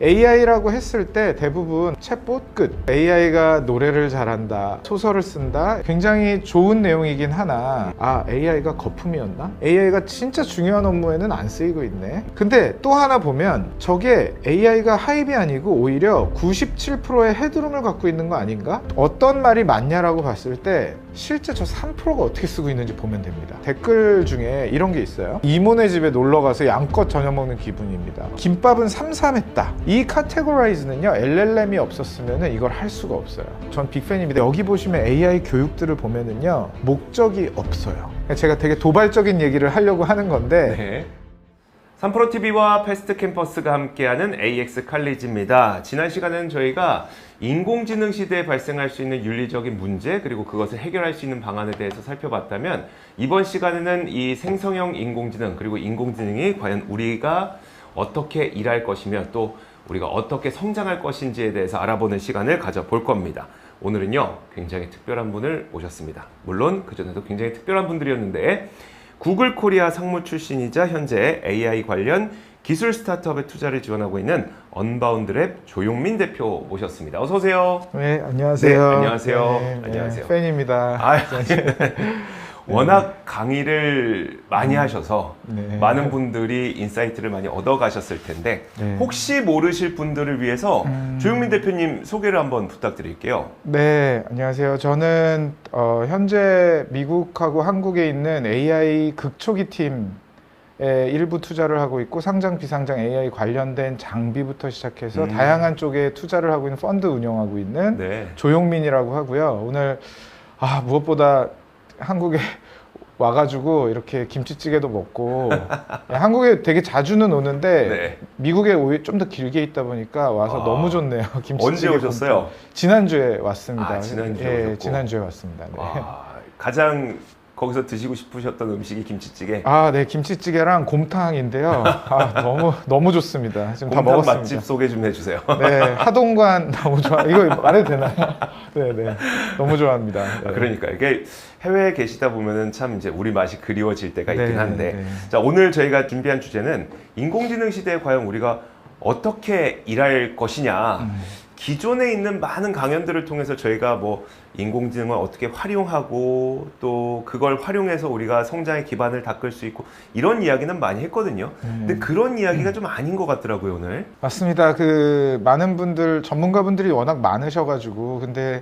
AI라고 했을 때 대부분 챗봇 끝. AI가 노래를 잘한다, 소설을 쓴다, 굉장히 좋은 내용이긴 하나 AI가 거품이었나? AI가 진짜 중요한 업무에는 안 쓰이고 있네. 근데 또 하나 보면 저게 AI가 하입이 아니고 오히려 97%의 헤드룸을 갖고 있는 거 아닌가? 어떤 말이 맞냐라고 봤을 때 실제 저 3%가 어떻게 쓰고 있는지 보면 됩니다. 댓글 중에 이런 게 있어요. 이모네 집에 놀러가서 양껏 저녁 먹는 기분입니다. 김밥은 삼삼했다. 이 카테고라이즈는요, LLM이 없었으면 이걸 할 수가 없어요. 전 빅팬입니다. 여기 보시면 AI 교육들을 보면은요, 목적이 없어요. 제가 되게 도발적인 얘기를 하려고 하는 건데, 네. 3프로TV와 패스트캠퍼스가 함께하는 AX 칼리지입니다. 지난 시간에는 저희가 인공지능 시대에 발생할 수 있는 윤리적인 문제, 그리고 그것을 해결할 수 있는 방안에 대해서 살펴봤다면, 이번 시간에는 이 생성형 인공지능, 그리고 인공지능이 과연 우리가 어떻게 일할 것이며 또 우리가 어떻게 성장할 것인지에 대해서 알아보는 시간을 가져볼 겁니다. 오늘은요, 굉장히 특별한 분을 모셨습니다. 물론 그전에도 굉장히 특별한 분들이었는데, 구글 코리아 상무 출신이자 현재 AI 관련 기술 스타트업에 투자를 지원하고 있는 언바운드랩 조용민 대표 모셨습니다. 어서 오세요. 네, 안녕하세요. 네, 안녕하세요. 네, 안녕하세요. 팬입니다. 워낙 강의를 많이 하셔서 네. 많은 분들이 인사이트를 많이 얻어가셨을 텐데, 네. 혹시 모르실 분들을 위해서 조용민 대표님 소개를 한번 부탁드릴게요. 네, 안녕하세요. 저는 현재 미국하고 한국에 있는 AI 극초기 팀에 일부 투자를 하고 있고, 상장 비상장 AI 관련된 장비부터 시작해서 다양한 쪽에 투자를 하고 있는 펀드 운영하고 있는 네. 조용민이라고 하고요. 오늘 무엇보다 한국에 와가지고 이렇게 김치찌개도 먹고 한국에 되게 자주는 오는데 네. 미국에 오히려 좀 더 길게 있다 보니까 와서 너무 좋네요. 김치찌개. 언제 오셨어요? 지난주에 왔습니다. 지난주에 오셨고. 지난주에 왔습니다. 네. 가장 거기서 드시고 싶으셨던 음식이 김치찌개? 네, 김치찌개랑 곰탕인데요. 너무 좋습니다. 지금 다 곰탕 먹었습니다. 맛집 소개 좀 해주세요. 네, 하동관 너무 좋아. 이거 말해도 되나요? 네, 너무 좋아합니다. 네. 그러니까 이게 해외에 계시다 보면은 참 이제 우리 맛이 그리워질 때가 있긴 한데, 네. 자, 오늘 저희가 준비한 주제는 인공지능 시대에 과연 우리가 어떻게 일할 것이냐. 기존에 있는 많은 강연들을 통해서 저희가 뭐 인공지능을 어떻게 활용하고 또 그걸 활용해서 우리가 성장의 기반을 닦을 수 있고 이런 이야기는 많이 했거든요. 근데 그런 이야기가 좀 아닌 것 같더라고요, 오늘. 맞습니다. 많은 분들, 전문가분들이 워낙 많으셔가지고, 근데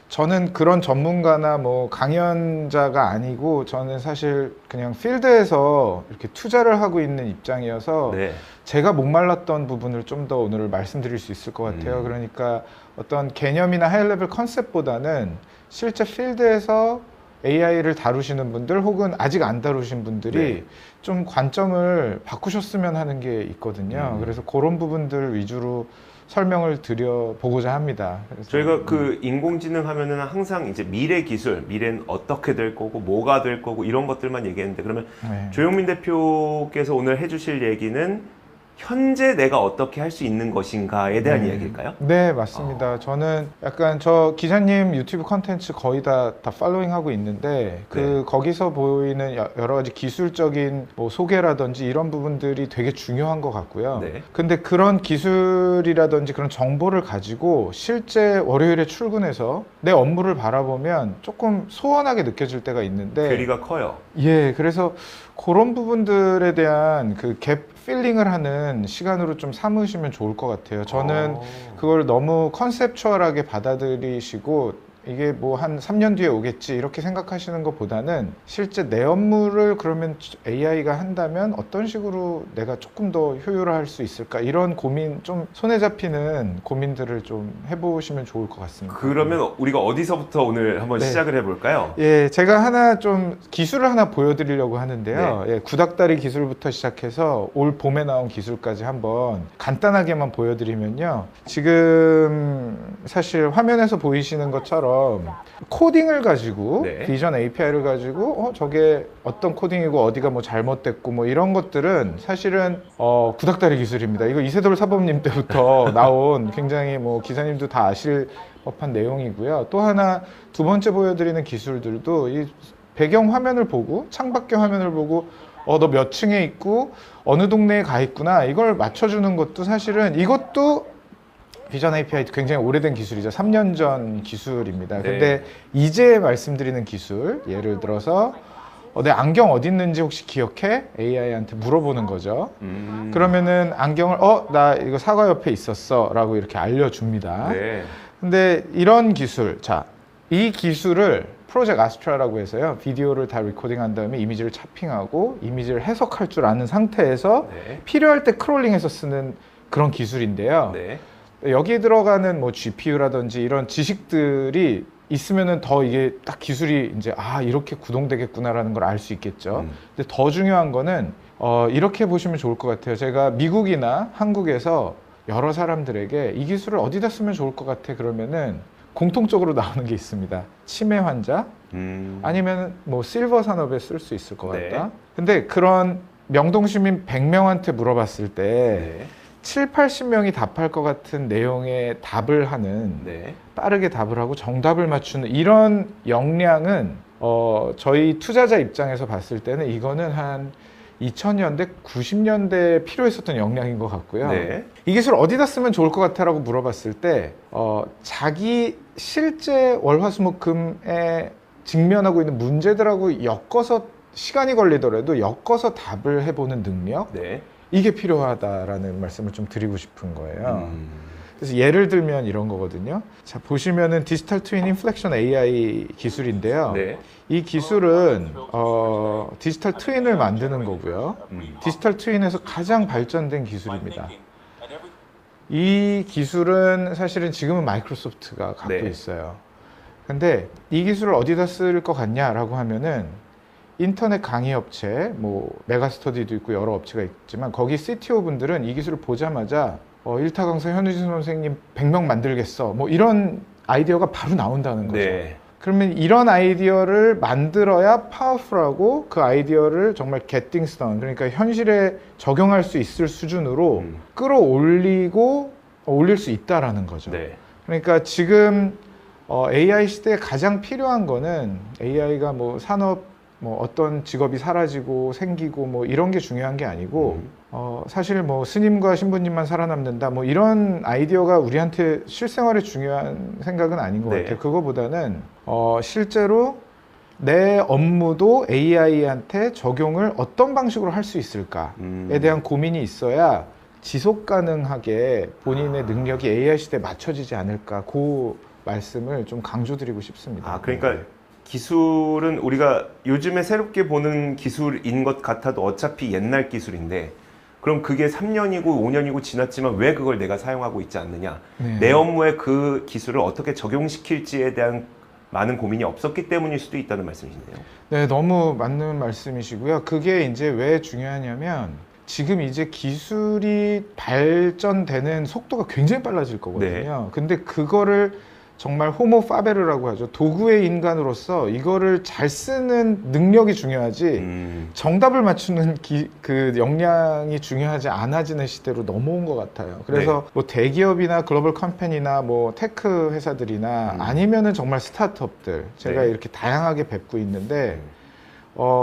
저는 그런 전문가나 뭐 강연자가 아니고, 저는 사실 그냥 필드에서 이렇게 투자를 하고 있는 입장이어서 네. 제가 목말랐던 부분을 좀 더 오늘 말씀드릴 수 있을 것 같아요. 그러니까 어떤 개념이나 하이레벨 컨셉보다는 실제 필드에서 AI를 다루시는 분들 혹은 아직 안 다루신 분들이 네. 좀 관점을 바꾸셨으면 하는 게 있거든요. 그래서 그런 부분들 위주로 설명을 드려보고자 합니다. 그래서 저희가 그 인공지능 하면은 항상 이제 미래 기술, 미래는 어떻게 될 거고 뭐가 될 거고 이런 것들만 얘기했는데, 그러면 네. 조용민 대표께서 오늘 해주실 얘기는 현재 내가 어떻게 할 수 있는 것인가에 대한 이야기일까요? 네, 맞습니다. 저는 약간 저 기자님 유튜브 컨텐츠 거의 다 팔로잉 하고 있는데, 거기서 보이는 여러 가지 기술적인 뭐 소개라든지 이런 부분들이 되게 중요한 것 같고요. 네. 근데 그런 기술이라든지 그런 정보를 가지고 실제 월요일에 출근해서 내 업무를 바라보면 조금 소원하게 느껴질 때가 있는데, 괴리가 커요. 예, 그래서 그런 부분들에 대한 그 갭 필링을 하는 시간으로 좀 삼으시면 좋을 것 같아요. 저는 그걸 너무 컨셉추얼하게 받아들이시고 이게 뭐 한 3년 뒤에 오겠지 이렇게 생각하시는 것보다는 실제 내 업무를 그러면 AI가 한다면 어떤 식으로 내가 조금 더 효율화할 수 있을까, 이런 고민, 좀 손에 잡히는 고민들을 좀 해보시면 좋을 것 같습니다. 그러면 우리가 어디서부터 오늘 한번 시작을 해볼까요? 예, 제가 하나 좀 기술을 하나 보여드리려고 하는데요. 예, 구닥다리 기술부터 시작해서 올 봄에 나온 기술까지 한번 간단하게만 보여드리면요. 지금 사실 화면에서 보이시는 것처럼 코딩을 가지고 비전 API를 가지고 저게 어떤 코딩이고 어디가 뭐 잘못됐고 뭐 이런 것들은 사실은 구닥다리 기술입니다. 이거 이세돌 사범님 때부터 나온 굉장히 뭐 기자님도 다 아실 법한 내용이고요. 또 하나 두 번째 보여드리는 기술들도 이 배경 화면을 보고 창밖의 화면을 보고 너 몇 층에 있고 어느 동네에 가 있구나 이걸 맞춰주는 것도 사실은 이것도 비전 API 굉장히 오래된 기술이죠. 3년 전 기술입니다. 네. 근데 이제 말씀드리는 기술, 예를 들어서 내 안경 어디 있는지 혹시 기억해? AI한테 물어보는 거죠. 그러면은 안경을 나 이거 사과 옆에 있었어 라고 이렇게 알려줍니다. 네. 근데 이런 기술, 자, 이 기술을 프로젝트 아스트라라고 해서요. 비디오를 다 리코딩한 다음에 이미지를 차핑하고 이미지를 해석할 줄 아는 상태에서 네. 필요할 때 크롤링해서 쓰는 그런 기술인데요. 네. 여기에 들어가는 뭐 GPU라든지 이런 지식들이 있으면은 더 이게 딱 기술이 이제 이렇게 구동되겠구나라는 걸 알 수 있겠죠. 근데 더 중요한 거는 이렇게 보시면 좋을 것 같아요. 제가 미국이나 한국에서 여러 사람들에게 이 기술을 어디다 쓰면 좋을 것 같아 그러면은 공통적으로 나오는 게 있습니다. 치매 환자 아니면 뭐 실버 산업에 쓸 수 있을 것 네. 같다. 근데 그런 명동시민 100명한테 물어봤을 때 네. 7, 80명이 답할 것 같은 내용의 답을 하는 네. 빠르게 답을 하고 정답을 맞추는 이런 역량은 저희 투자자 입장에서 봤을 때는 이거는 한 2000년대, 90년대에 필요했었던 역량인 것 같고요. 네. 이 기술 어디다 쓰면 좋을 것 같아라고 물어봤을 때 자기 실제 월화수목금에 직면하고 있는 문제들하고 엮어서 시간이 걸리더라도 엮어서 답을 해보는 능력 네. 이게 필요하다라는 말씀을 좀 드리고 싶은 거예요. 그래서 예를 들면 이런 거거든요. 자, 보시면은 디지털 트윈 인플렉션 AI 기술인데요. 네. 이 기술은 디지털 트윈을 만드는 거고요. 디지털 트윈에서 가장 발전된 기술입니다. 이 기술은 사실은 지금은 마이크로소프트가 갖고 네. 있어요. 근데 이 기술을 어디다 쓸 것 같냐라고 하면은 인터넷 강의 업체, 뭐 메가스터디도 있고 여러 업체가 있지만 거기 CTO 분들은 이 기술을 보자마자 일타 강사 현우진 선생님 100명 만들겠어. 뭐 이런 아이디어가 바로 나온다는 거죠. 네. 그러면 이런 아이디어를 만들어야 파워풀하고 그 아이디어를 정말 get things done, 그러니까 현실에 적용할 수 있을 수준으로 끌어올리고 올릴 수 있다라는 거죠. 네. 그러니까 지금 AI 시대에 가장 필요한 거는 AI가 뭐 산업 뭐 어떤 직업이 사라지고 생기고 뭐 이런 게 중요한 게 아니고 사실 뭐 스님과 신부님만 살아남는다 뭐 이런 아이디어가 우리한테 실생활에 중요한 생각은 아닌 것 네. 같아요. 그거보다는 실제로 내 업무도 AI한테 적용을 어떤 방식으로 할 수 있을까에 대한 고민이 있어야 지속 가능하게 본인의 능력이 AI 시대에 맞춰지지 않을까, 그 말씀을 좀 강조드리고 싶습니다. 그러니까 기술은 우리가 요즘에 새롭게 보는 기술인 것 같아도 어차피 옛날 기술인데 그럼 그게 3년이고 5년이고 지났지만 왜 그걸 내가 사용하고 있지 않느냐. 네. 내 업무에 그 기술을 어떻게 적용시킬지에 대한 많은 고민이 없었기 때문일 수도 있다는 말씀이시네요. 네, 너무 맞는 말씀이시고요. 그게 이제 왜 중요하냐면 지금 이제 기술이 발전되는 속도가 굉장히 빨라질 거거든요. 근데 그거를 정말 호모 파베르라고 하죠. 도구의 인간으로서 이거를 잘 쓰는 능력이 중요하지 정답을 맞추는 그 역량이 중요하지 않아지는 시대로 넘어온 것 같아요. 그래서 뭐 대기업이나 글로벌 컴퍼니나 뭐 테크 회사들이나 아니면은 정말 스타트업들 제가 이렇게 다양하게 뵙고 있는데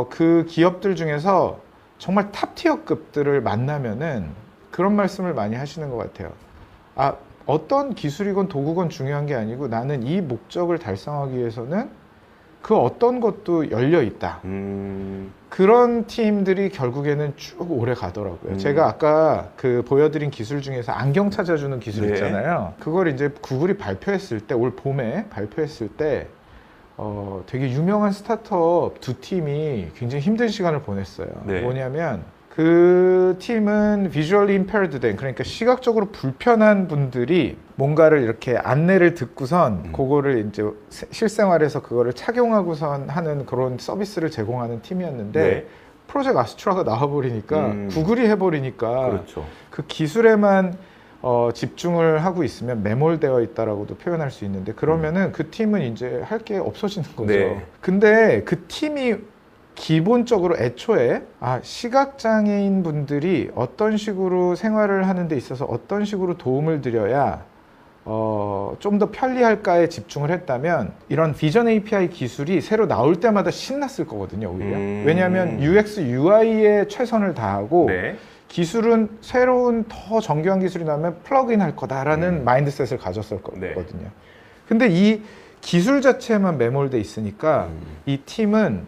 그 기업들 중에서 정말 탑티어급들을 만나면은 그런 말씀을 많이 하시는 것 같아요. 어떤 기술이건 도구건 중요한 게 아니고 나는 이 목적을 달성하기 위해서는 그 어떤 것도 열려 있다. 그런 팀들이 결국에는 쭉 오래 가더라고요. 제가 아까 그 보여드린 기술 중에서 안경 찾아주는 기술 있잖아요. 그걸 이제 구글이 발표했을 때, 올 봄에 발표했을 때 되게 유명한 스타트업 두 팀이 굉장히 힘든 시간을 보냈어요. 뭐냐면 그 팀은 visually impaired 된, 그러니까 시각적으로 불편한 분들이 뭔가를 이렇게 안내를 듣고선 그거를 이제 실생활에서 그거를 착용하고선 하는 그런 서비스를 제공하는 팀이었는데 프로젝트 아스트라가 나와버리니까 구글이 해버리니까 그렇죠. 그 기술에만 집중을 하고 있으면 매몰되어 있다라고도 표현할 수 있는데 그러면은 그 팀은 이제 할 게 없어지는 거죠. 근데 그 팀이 기본적으로 애초에 시각장애인 분들이 어떤 식으로 생활을 하는 데 있어서 어떤 식으로 도움을 드려야 좀 더 편리할까에 집중을 했다면 이런 비전 API 기술이 새로 나올 때마다 신났을 거거든요, 오히려. 왜냐하면 UX, UI에 최선을 다하고 네. 기술은 새로운 더 정교한 기술이 나오면 플러그인 할 거다라는 마인드셋을 가졌을 거거든요. 근데 이 기술 자체에만 매몰돼 있으니까 이 팀은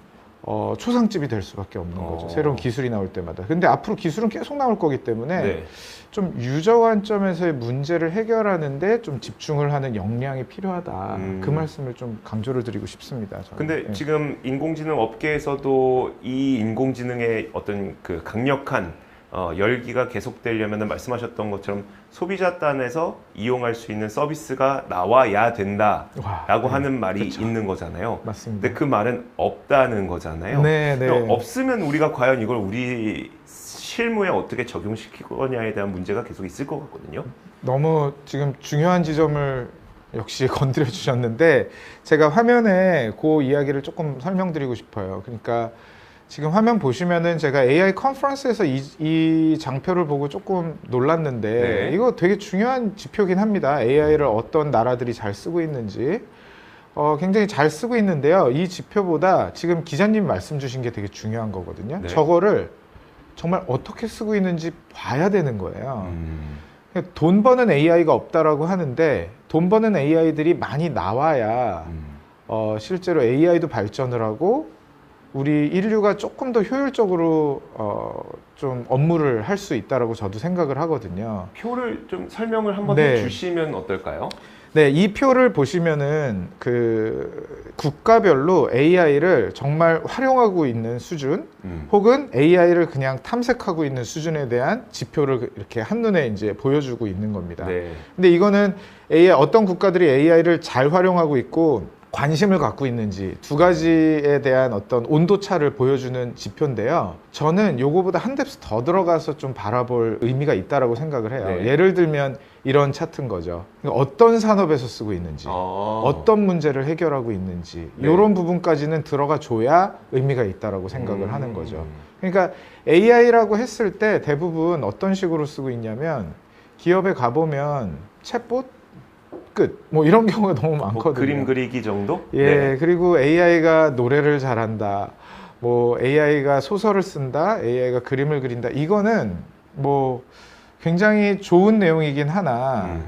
초상집이 될 수밖에 없는 거죠. 새로운 기술이 나올 때마다. 근데 앞으로 기술은 계속 나올 거기 때문에 네. 좀 유저 관점에서의 문제를 해결하는데 좀 집중을 하는 역량이 필요하다. 그 말씀을 좀 강조를 드리고 싶습니다. 저는. 근데 지금 인공지능 업계에서도 이 인공지능의 어떤 그 강력한 열기가 계속되려면 말씀하셨던 것처럼 소비자 단에서 이용할 수 있는 서비스가 나와야 된다라고 하는 말이 그쵸. 있는 거잖아요. 맞습니다. 근데 그 말은 없다는 거잖아요. 네. 없으면 우리가 과연 이걸 우리 실무에 어떻게 적용시킬 거냐에 대한 문제가 계속 있을 것 같거든요. 너무 지금 중요한 지점을 역시 건드려 주셨는데 제가 화면에 그 이야기를 조금 설명드리고 싶어요. 그러니까 지금 화면 보시면은 제가 AI 컨퍼런스에서 이 장표를 보고 조금 놀랐는데 이거 되게 중요한 지표긴 합니다. AI를 어떤 나라들이 잘 쓰고 있는지 굉장히 잘 쓰고 있는데요. 이 지표보다 지금 기자님 말씀 주신 게 되게 중요한 거거든요. 저거를 정말 어떻게 쓰고 있는지 봐야 되는 거예요. 돈 버는 AI가 없다라고 하는데 돈 버는 AI들이 많이 나와야 실제로 AI도 발전을 하고 우리 인류가 조금 더 효율적으로 좀 업무를 할 수 있다라고 저도 생각을 하거든요. 표를 좀 설명을 한번 해주시면 어떨까요? 네, 이 표를 보시면은 그 국가별로 AI를 정말 활용하고 있는 수준, 혹은 AI를 그냥 탐색하고 있는 수준에 대한 지표를 이렇게 한눈에 이제 보여주고 있는 겁니다. 근데 이거는 어떤 국가들이 AI를 잘 활용하고 있고 관심을 갖고 있는지 두 가지에 대한 어떤 온도차를 보여주는 지표인데요. 저는 요거보다 한 뎁스 더 들어가서 좀 바라볼 의미가 있다라고 생각을 해요. 예를 들면 이런 차트인 거죠. 어떤 산업에서 쓰고 있는지, 어떤 문제를 해결하고 있는지 이런 부분까지는 들어가 줘야 의미가 있다라고 생각을 하는 거죠. 그러니까 AI라고 했을 때 대부분 어떤 식으로 쓰고 있냐면 기업에 가보면 챗봇 끝. 뭐 이런 경우가 너무 많거든요. 그림 그리기 정도? 그리고 AI가 노래를 잘한다. 뭐 AI가 소설을 쓴다. AI가 그림을 그린다. 이거는 뭐 굉장히 좋은 내용이긴 하나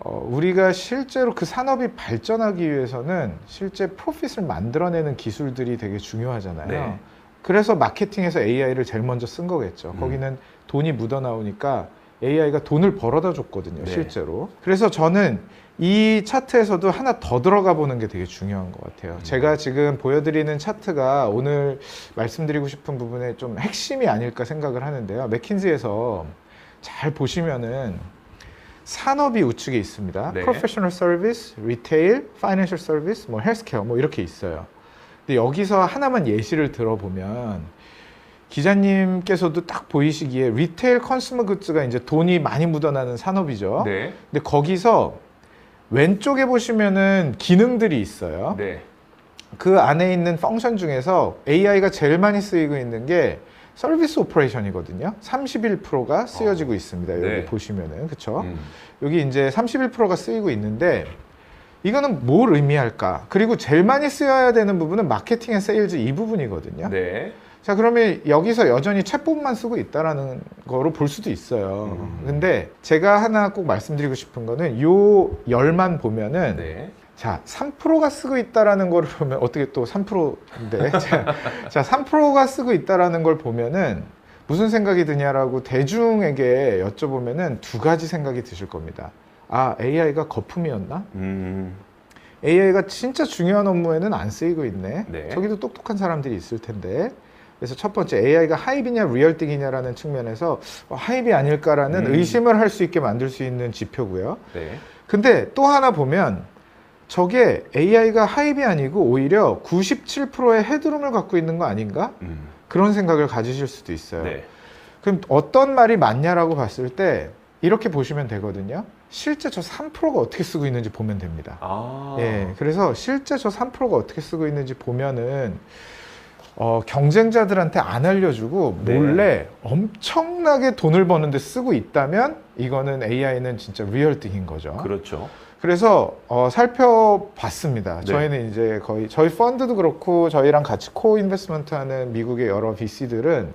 우리가 실제로 그 산업이 발전하기 위해서는 실제 프로핏을 만들어내는 기술들이 되게 중요하잖아요. 그래서 마케팅에서 AI를 제일 먼저 쓴 거겠죠. 거기는 돈이 묻어나오니까 AI가 돈을 벌어다 줬거든요, 실제로. 그래서 저는 이 차트에서도 하나 더 들어가 보는 게 되게 중요한 것 같아요. 제가 지금 보여드리는 차트가 오늘 말씀드리고 싶은 부분의 좀 핵심이 아닐까 생각을 하는데요. 맥킨지에서 잘 보시면은 산업이 우측에 있습니다. 프로페셔널 서비스, 리테일, 파이낸셜 서비스, 뭐 헬스케어 뭐 이렇게 있어요. 근데 여기서 하나만 예시를 들어보면 기자님께서도 딱 보이시기에 리테일 컨슈머 굿즈가 이제 돈이 많이 묻어나는 산업이죠. 근데 거기서 왼쪽에 보시면은 기능들이 있어요. 그 안에 있는 펑션 중에서 AI가 제일 많이 쓰이고 있는 게 서비스 오퍼레이션이거든요. 31%가 쓰여지고 있습니다. 여기 보시면은 그쵸? 여기 이제 31%가 쓰이고 있는데 이거는 뭘 의미할까? 그리고 제일 많이 쓰여야 되는 부분은 마케팅 앤 세일즈 이 부분이거든요. 자, 그러면 여기서 여전히 챗봇만 쓰고 있다라는 거로 볼 수도 있어요. 근데 제가 하나 꼭 말씀드리고 싶은 거는 요 열만 보면은 자, 3%가 쓰고 있다라는 걸 보면 어떻게 또 3%인데 자, 3%가 쓰고 있다라는 걸 보면은 무슨 생각이 드냐라고 대중에게 여쭤보면은 두 가지 생각이 드실 겁니다. 아, AI가 거품이었나? AI가 진짜 중요한 업무에는 안 쓰이고 있네. 저기도 똑똑한 사람들이 있을 텐데. 그래서 첫 번째 AI가 하이브냐 리얼띵이냐라는 측면에서 하이브 아닐까라는 의심을 할 수 있게 만들 수 있는 지표고요. 근데 또 하나 보면 저게 AI가 하이브이 아니고 오히려 97%의 헤드룸을 갖고 있는 거 아닌가? 그런 생각을 가지실 수도 있어요. 그럼 어떤 말이 맞냐라고 봤을 때 이렇게 보시면 되거든요. 실제 저 3%가 어떻게 쓰고 있는지 보면 됩니다. 그래서 실제 저 3%가 어떻게 쓰고 있는지 보면은 경쟁자들한테 안 알려주고 네. 몰래 엄청나게 돈을 버는데 쓰고 있다면 이거는 AI는 진짜 리얼띵인 거죠. 그렇죠. 그래서 살펴봤습니다. 네. 저희는 이제 거의 저희 펀드도 그렇고 저희랑 같이 코인베스트먼트 하는 미국의 여러 VC들은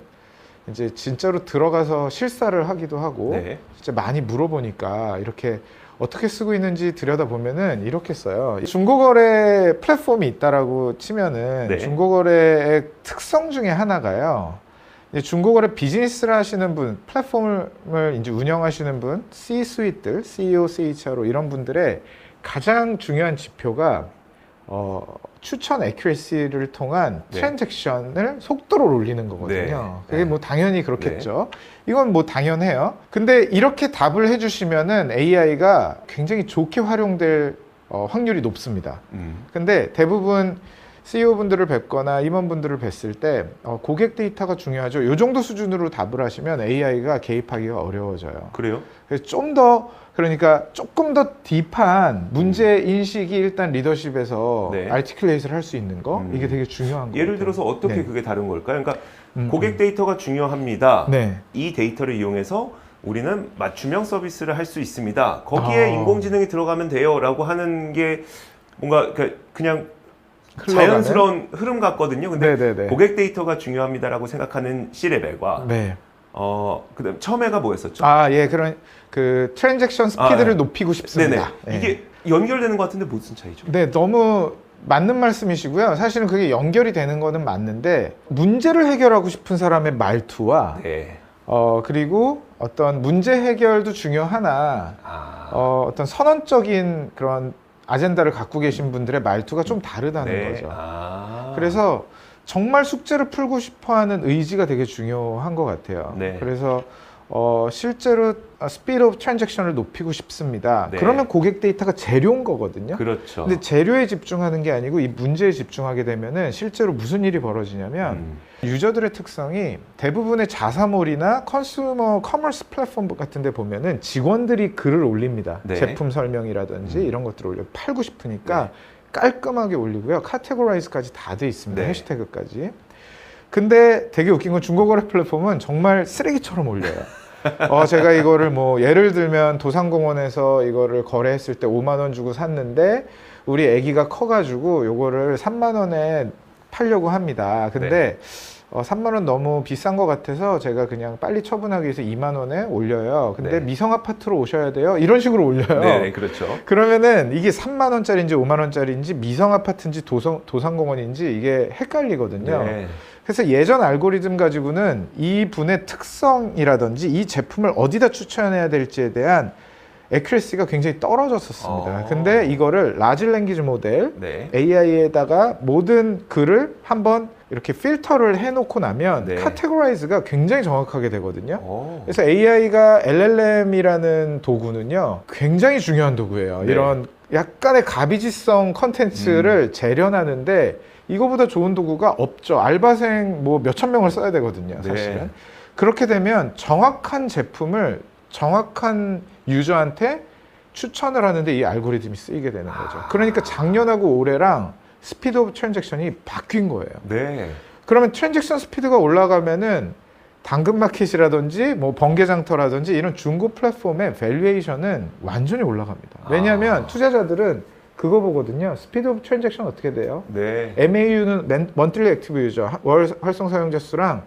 이제 진짜로 들어가서 실사를 하기도 하고 네. 진짜 많이 물어보니까 이렇게 어떻게 쓰고 있는지 들여다보면은 이렇게 써요. 중고거래 플랫폼이 있다라고 치면은 네. 중고거래의 특성 중에 하나가요. 이제 중고거래 비즈니스를 하시는 분, 플랫폼을 이제 운영하시는 분, C-수윗들, CEO, CHRO 이런 분들의 가장 중요한 지표가 추천 애큐레시를 통한 네. 트랜잭션을 속도를 올리는 거거든요. 네. 그게 뭐 당연히 그렇겠죠. 이건 뭐 당연해요. 근데 이렇게 답을 해주시면은 AI가 굉장히 좋게 활용될 확률이 높습니다. 근데 대부분 CEO분들을 뵙거나 임원분들을 뵀을 때 고객 데이터가 중요하죠. 이 정도 수준으로 답을 하시면 AI가 개입하기가 어려워져요. 그래요? 그래서 좀 더 그러니까 조금 더 딥한 문제 인식이 일단 리더십에서 네. 아티큘레이트를 할 수 있는 거 이게 되게 중요한 거예요. 예를 들어서 어떻게 네. 그게 다른 걸까요? 그러니까 고객 데이터가 중요합니다. 네. 이 데이터를 이용해서 우리는 맞춤형 서비스를 할 수 있습니다. 거기에 인공지능이 들어가면 돼요라고 하는 게 뭔가 그냥 흘러가는? 자연스러운 흐름 같거든요. 근데 네네네. 고객 데이터가 중요합니다라고 생각하는 C레벨과 네. 그다음 처음에가 뭐였었죠? 예, 그런 그 트랜잭션 스피드를 높이고 싶습니다. 네네. 이게 연결되는 것 같은데 무슨 차이죠? 네, 너무 맞는 말씀이시고요. 사실은 그게 연결이 되는 거는 맞는데 문제를 해결하고 싶은 사람의 말투와 네. 그리고 어떤 문제 해결도 중요하나 어떤 선언적인 그런 아젠다를 갖고 계신 분들의 말투가 좀 다르다는 네. 거죠. 그래서 정말 숙제를 풀고 싶어하는 의지가 되게 중요한 것 같아요. 네. 그래서 실제로 스피드 오브 트랜잭션을 높이고 싶습니다. 네. 그러면 고객 데이터가 재료인 거거든요. 그렇죠. 근데 재료에 집중하는 게 아니고 이 문제에 집중하게 되면은 실제로 무슨 일이 벌어지냐면 유저들의 특성이 대부분의 자사몰이나 컨슈머 커머스 플랫폼 같은 데 보면은 직원들이 글을 올립니다. 네. 제품 설명이라든지 이런 것들을 올려 팔고 싶으니까 깔끔하게 올리고요. 카테고라이즈까지 다 돼 있습니다. 네. 해시태그까지. 근데 되게 웃긴 건 중고거래 플랫폼은 정말 쓰레기처럼 올려요. 제가 이거를 뭐 예를 들면 도산공원에서 이거를 거래했을 때 5만 원 주고 샀는데 우리 아기가 커가지고 요거를 3만 원에 팔려고 합니다. 근데 3만 원 너무 비싼 것 같아서 제가 그냥 빨리 처분하기 위해서 2만 원에 올려요. 근데 네. 미성 아파트로 오셔야 돼요. 이런 식으로 올려요. 네, 그렇죠. 그러면은 이게 3만 원짜리인지 5만 원짜리인지 미성 아파트인지 도산공원인지 이게 헷갈리거든요. 네. 그래서 예전 알고리즘 가지고는 이 분의 특성이라든지 이 제품을 어디다 추천해야 될지에 대한 애큐레시가 굉장히 떨어졌었습니다. 근데 이거를 라지 랭귀지 모델 네. AI에다가 모든 글을 한번 이렇게 필터를 해놓고 나면 네. 카테고라이즈가 굉장히 정확하게 되거든요. 오. 그래서 AI가 LLM이라는 도구는요 굉장히 중요한 도구예요. 네. 이런 약간의 가비지성 컨텐츠를 재련하는데 이거보다 좋은 도구가 없죠. 알바생 뭐 몇천 명을 써야 되거든요, 사실은. 네. 그렇게 되면 정확한 제품을 정확한 유저한테 추천을 하는데 이 알고리즘이 쓰이게 되는 거죠. 그러니까 작년하고 올해랑 스피드 오브 트랜잭션이 바뀐 거예요. 네. 그러면 트랜잭션 스피드가 올라가면은 당근마켓이라든지 뭐 번개장터라든지 이런 중고 플랫폼의 밸류에이션은 완전히 올라갑니다. 왜냐하면 투자자들은 그거 보거든요. 스피드 오브 트랜잭션 어떻게 돼요? 네. MAU는 먼틀리 액티브 유저, 월 활성 사용자 수랑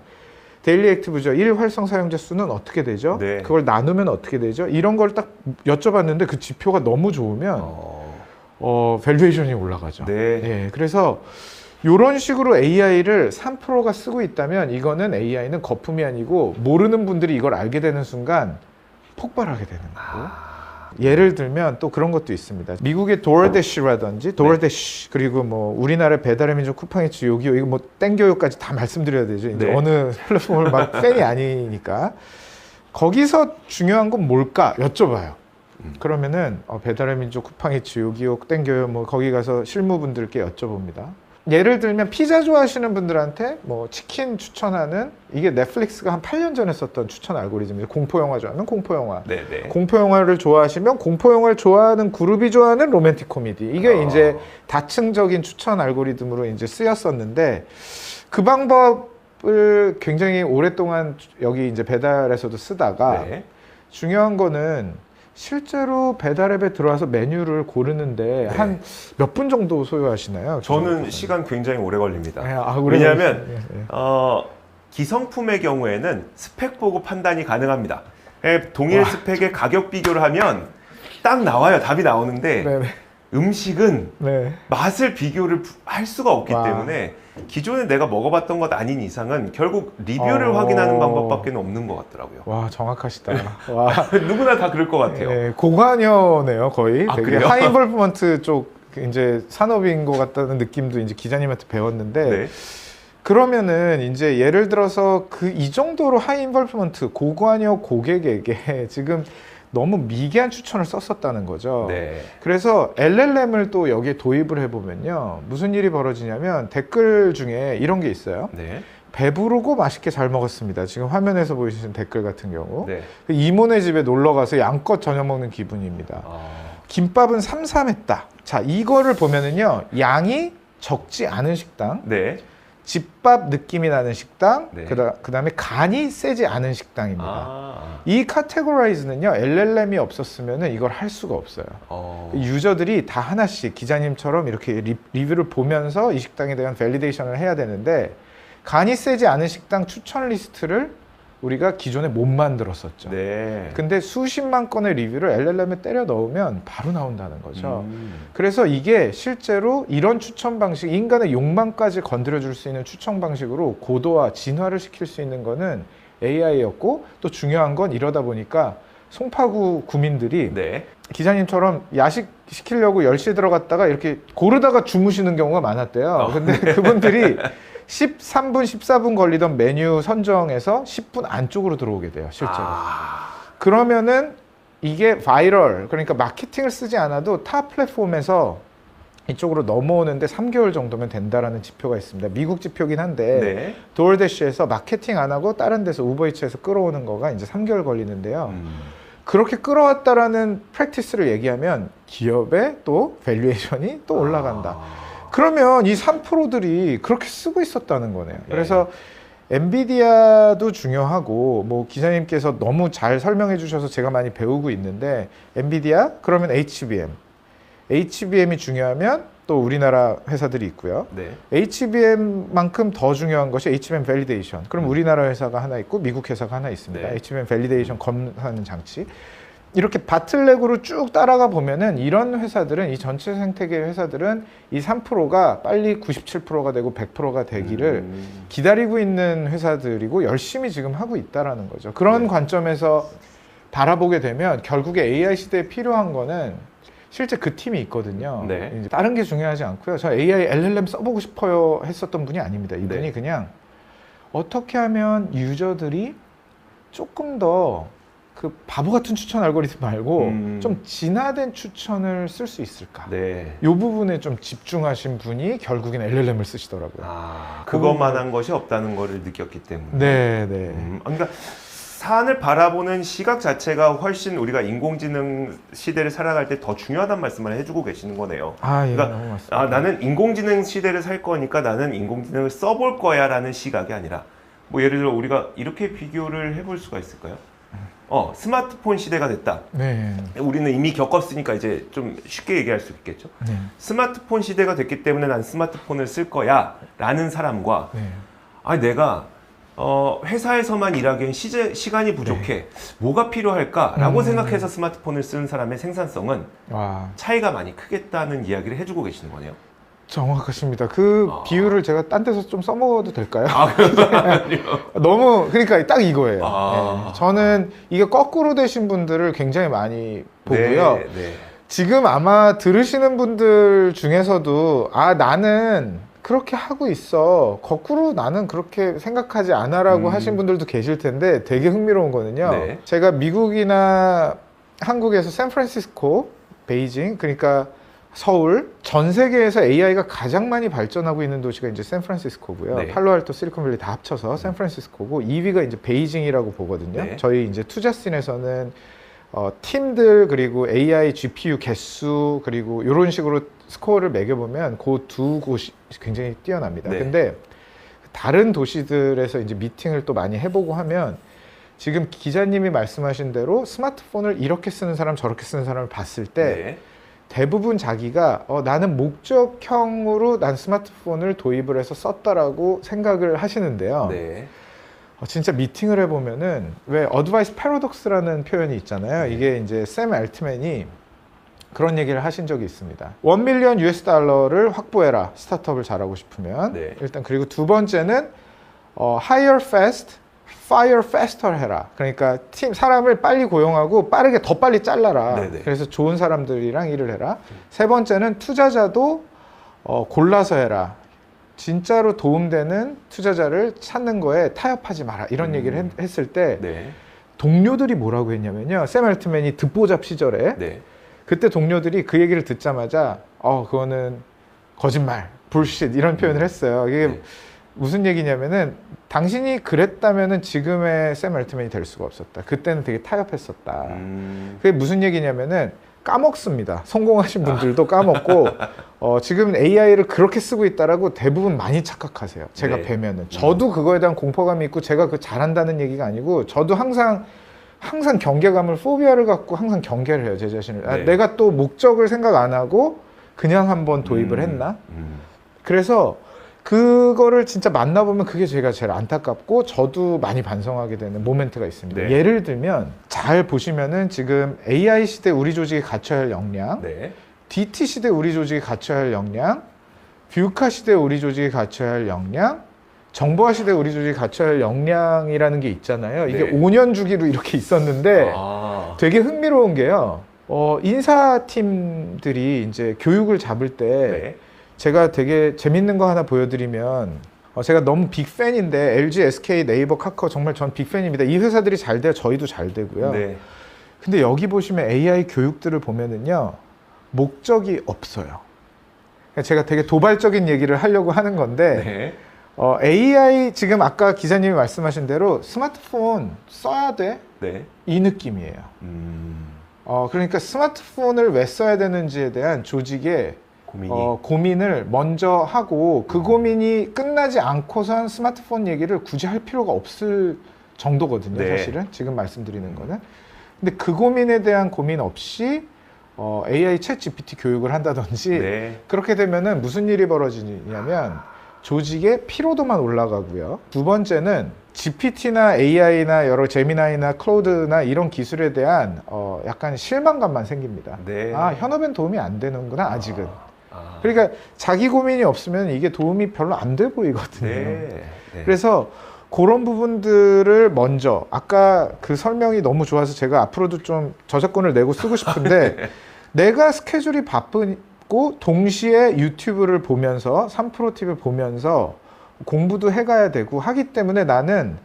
데일리 액티브 유저, 일 활성 사용자 수는 어떻게 되죠? 네. 그걸 나누면 어떻게 되죠? 이런 걸 딱 여쭤봤는데 그 지표가 너무 좋으면 밸류에이션이 올라가죠. 네. 예, 그래서 이런 식으로 AI를 3%가 쓰고 있다면 이거는 AI는 거품이 아니고 모르는 분들이 이걸 알게 되는 순간 폭발하게 되는 거고. 예를 들면 또 그런 것도 있습니다. 미국의 도어대시라든지 도어대시 그리고 뭐 우리나라의 배달의 민족 쿠팡이츠 요기요 이거 뭐 땡겨요까지 다 말씀드려야 되죠. 이제 네. 어느 플랫폼을 막 팬이 아니니까 거기서 중요한 건 뭘까 여쭤봐요. 그러면은 배달의 민족 쿠팡이츠 요기요 땡겨요 뭐 거기 가서 실무분들께 여쭤봅니다. 예를 들면 피자 좋아하시는 분들한테 뭐 치킨 추천하는 이게 넷플릭스가 한 8년 전에 썼던 추천 알고리즘이에요. 공포영화 좋아하면 공포영화. 네네. 공포영화를 좋아하시면 공포영화를 좋아하는 그룹이 좋아하는 로맨틱 코미디. 이게 이제 다층적인 추천 알고리즘으로 이제 쓰였었는데 그 방법을 굉장히 오랫동안 여기 이제 배달에서도 쓰다가 네. 중요한 거는 실제로 배달앱에 들어와서 메뉴를 고르는데 네. 한 몇 분 정도 소요하시나요? 저는 시간 굉장히 오래 걸립니다. 오래 왜냐하면 걸리시네요. 기성품의 경우에는 스펙 보고 판단이 가능합니다. 동일 스펙의 가격 비교를 하면 딱 나와요. 답이 나오는데 네, 네. 음식은 네. 맛을 비교를 할 수가 없기 와. 때문에 기존에 내가 먹어봤던 것 아닌 이상은 결국 리뷰를 확인하는 방법밖에 없는 것 같더라고요. 와, 정확하시다. 와. 누구나 다 그럴 것 같아요. 네, 고관여네요, 거의. 아, 되게 그래요? 하이인볼브먼트 쪽 이제 산업인 것 같다는 느낌도 이제 기자님한테 배웠는데 네. 그러면은 이제 예를 들어서 이 정도로 하이인볼브먼트 고관여 고객에게 지금 너무 미개한 추천을 썼었다는 거죠. 네. 그래서 LLM을 또 여기에 도입을 해보면요. 무슨 일이 벌어지냐면 댓글 중에 이런 게 있어요. 네. 배부르고 맛있게 잘 먹었습니다. 지금 화면에서 보이시는 댓글 같은 경우. 네. 그 이모네 집에 놀러 가서 양껏 저녁 먹는 기분입니다. 김밥은 삼삼했다. 자, 이거를 보면은요. 양이 적지 않은 식당. 네. 집밥 느낌이 나는 식당, 네. 그다음에 간이 세지 않은 식당입니다. 아. 이 카테고라이즈는요, LLM이 없었으면 이걸 할 수가 없어요. 유저들이 다 하나씩 기자님처럼 이렇게 리뷰를 보면서 이 식당에 대한 밸리데이션을 해야 되는데, 간이 세지 않은 식당 추천 리스트를 우리가 기존에 못 만들었었죠. 네. 근데 수십만 건의 리뷰를 LLM에 때려 넣으면 바로 나온다는 거죠. 그래서 이게 실제로 이런 추천 방식, 인간의 욕망까지 건드려줄 수 있는 추천 방식으로 고도화, 진화를 시킬 수 있는 거는 AI였고, 또 중요한 건 이러다 보니까 송파구 구민들이 네. 기자님처럼 야식 시키려고 10시에 들어갔다가 이렇게 고르다가 주무시는 경우가 많았대요. 근데 그분들이 13분, 14분 걸리던 메뉴 선정에서 10분 안쪽으로 들어오게 돼요, 실제로. 그러면은 이게 바이럴, 그러니까 마케팅을 쓰지 않아도 타 플랫폼에서 이쪽으로 넘어오는데 3개월 정도면 된다라는 지표가 있습니다. 미국 지표긴 한데 네. 도어대시에서 마케팅 안 하고 다른 데서 우버이츠에서 끌어오는 거가 이제 3개월 걸리는데요. 그렇게 끌어왔다라는 프랙티스를 얘기하면 기업의 또 밸류에이션이 또 올라간다. 그러면 이 3%들이 그렇게 쓰고 있었다는 거네요. 그래서 엔비디아도 중요하고, 뭐 기자님께서 너무 잘 설명해 주셔서 제가 많이 배우고 있는데, 엔비디아 그러면 HBM이 중요하면 또 우리나라 회사들이 있고요. 네. HBM만큼 더 중요한 것이 HBM 밸리데이션. 그럼 우리나라 회사가 하나 있고 미국 회사가 하나 있습니다. 네. HBM 밸리데이션 검사하는 장치. 이렇게 바틀렉으로 쭉 따라가 보면은 이런 회사들은, 이 전체 생태계 회사들은 이 3%가 빨리 97%가 되고 100%가 되기를 기다리고 있는 회사들이고 열심히 지금 하고 있다라는 거죠. 그런 관점에서 바라보게 되면 결국에 AI 시대에 필요한 거는 실제 그 팀이 있거든요. 네. 이제 다른 게 중요하지 않고요. 저 AI LLM 써보고 싶어요 했었던 분이 아닙니다. 이분이 네. 그냥 어떻게 하면 유저들이 조금 더 그 바보 같은 추천 알고리즘 말고 좀 진화된 추천을 쓸 수 있을까? 네. 이 부분에 좀 집중하신 분이 결국엔 LLM을 쓰시더라고요. 그것만 한 것이 없다는 것을 느꼈기 때문에. 네, 네. 그러니까 사안을 바라보는 시각 자체가 훨씬 우리가 인공지능 시대를 살아갈 때 더 중요하다는 말씀을 해주고 계시는 거네요. 예, 그러니까 너무 맞습니다. 나는 인공지능 시대를 살 거니까 나는 인공지능을 써볼 거야 라는 시각이 아니라, 뭐 예를 들어 우리가 이렇게 비교를 해볼 수가 있을까요? 스마트폰 시대가 됐다. 네. 우리는 이미 겪었으니까 이제 좀 쉽게 얘기할 수 있겠죠. 네. 스마트폰 시대가 됐기 때문에 난 스마트폰을 쓸 거야 라는 사람과, 네. 내가 회사에서만 일하기엔 시간이 부족해. 뭐가 필요할까라고 생각해서 스마트폰을 쓰는 사람의 생산성은 와, 차이가 많이 크겠다는 이야기를 해주고 계시는 거네요. 정확하십니다. 그 비유를 제가 딴 데서 좀 써먹어도 될까요? 그렇군요. 너무, 그러니까 딱 이거예요. 아. 저는 이게 거꾸로 되신 분들을 굉장히 많이 보고요. 네. 지금 아마 들으시는 분들 중에서도 나는 그렇게 하고 있어, 거꾸로 나는 그렇게 생각하지 않아라고 하신 분들도 계실 텐데 되게 흥미로운 거는요. 네. 제가 미국이나 한국에서 샌프란시스코, 베이징, 그러니까 서울, 전 세계에서 AI가 가장 많이 발전하고 있는 도시가 이제 샌프란시스코고요. 네. 팔로알토, 실리콘밸리 다 합쳐서 샌프란시스코고, 2위가 이제 베이징이라고 보거든요. 네. 저희 이제 투자씬에서는 팀들, 그리고 AI GPU 개수, 그리고 이런 식으로 스코어를 매겨보면 그 두 곳이 굉장히 뛰어납니다. 네. 근데 다른 도시들에서 이제 미팅을 또 많이 해보고 하면 지금 기자님이 말씀하신 대로 스마트폰을 이렇게 쓰는 사람 저렇게 쓰는 사람을 봤을 때 네. 대부분 자기가 나는 목적형으로 난 스마트폰을 도입을 해서 썼다라고 생각을 하시는데요. 네. 진짜 미팅을 해보면은 왜 어드바이스 패러독스라는 표현이 있잖아요. 이게 이제 샘 알트맨이 그런 얘기를 하신 적이 있습니다. 1 밀리언 US 달러를 확보해라. 스타트업을 잘하고 싶으면. 네. 일단 그리고 두 번째는 hire fast, fire faster 해라. 그러니까 팀 사람을 빨리 고용하고 빠르게 더 빨리 잘라라. 네네. 그래서 좋은 사람들이랑 일을 해라. 세 번째는 투자자도 골라서 해라. 진짜로 도움되는 투자자를 찾는 거에 타협하지 마라. 이런 얘기를 했을 때 네. 동료들이 뭐라고 했냐면요. 샘 알트맨이 듣보잡 시절에 네. 그때 동료들이 그 얘기를 듣자마자 그거는 거짓말, 불쉿 이런 표현을 했어요. 이게 네. 무슨 얘기냐면은 당신이 그랬다면은 지금의 샘 알트맨이 될 수가 없었다. 그때는 되게 타협했었다. 그게 무슨 얘기냐면은 까먹습니다. 성공하신 분들도 까먹고 지금 AI를 그렇게 쓰고 있다라고 대부분 많이 착각하세요. 제가 네. 뵈면은 저도 그거에 대한 공포감이 있고 제가 그 잘한다는 얘기가 아니고 저도 항상 경계감을 포비아를 갖고 항상 경계를 해요. 제 자신을. 네. 내가 또 목적을 생각 안 하고 그냥 한번 도입을 했나? 그래서 그거를 진짜 만나보면 그게 제가 제일 안타깝고 저도 많이 반성하게 되는 모멘트가 있습니다. 네. 예를 들면 잘 보시면은 지금 AI 시대 우리 조직이 갖춰야 할 역량, 네. DT 시대 우리 조직이 갖춰야 할 역량, 뷰카 시대 우리 조직이 갖춰야 할 역량, 정보화 시대 우리 조직이 갖춰야 할 역량이라는 게 있잖아요. 이게 네. 5년 주기로 이렇게 있었는데 되게 흥미로운 게요. 인사팀들이 이제 교육을 잡을 때 네. 제가 되게 재밌는 거 하나 보여드리면 제가 너무 빅팬인데 LG, SK, 네이버, 카카오 정말 전 빅팬입니다. 이 회사들이 잘 돼야 저희도 잘 되고요. 네. 근데 여기 보시면 AI 교육들을 보면은요. 목적이 없어요. 제가 되게 도발적인 얘기를 하려고 하는 건데 네. AI 지금 아까 기자님이 말씀하신 대로 스마트폰 써야 돼? 네. 이 느낌이에요. 그러니까 스마트폰을 왜 써야 되는지에 대한 조직의 고민을 먼저 하고 그 고민이 끝나지 않고선 스마트폰 얘기를 굳이 할 필요가 없을 정도거든요. 네. 사실은 지금 말씀드리는 거는. 근데 그 고민에 대한 고민 없이 AI 챗 GPT 교육을 한다든지 네. 그렇게 되면은 무슨 일이 벌어지냐면 조직의 피로도만 올라가고요. 두 번째는 GPT나 AI나 여러 제미나이나 클로드나 이런 기술에 대한 약간 실망감만 생깁니다. 네. 현업엔 도움이 안 되는구나 아직은. 그러니까 자기 고민이 없으면 이게 도움이 별로 안 돼 보이거든요. 네. 네. 그래서 그런 부분들을 먼저 아까 그 설명이 너무 좋아서 제가 앞으로도 좀 저작권을 내고 쓰고 싶은데 네. 내가 스케줄이 바쁘고 동시에 유튜브를 보면서 3프로TV를 보면서 공부도 해가야 되고 하기 때문에 나는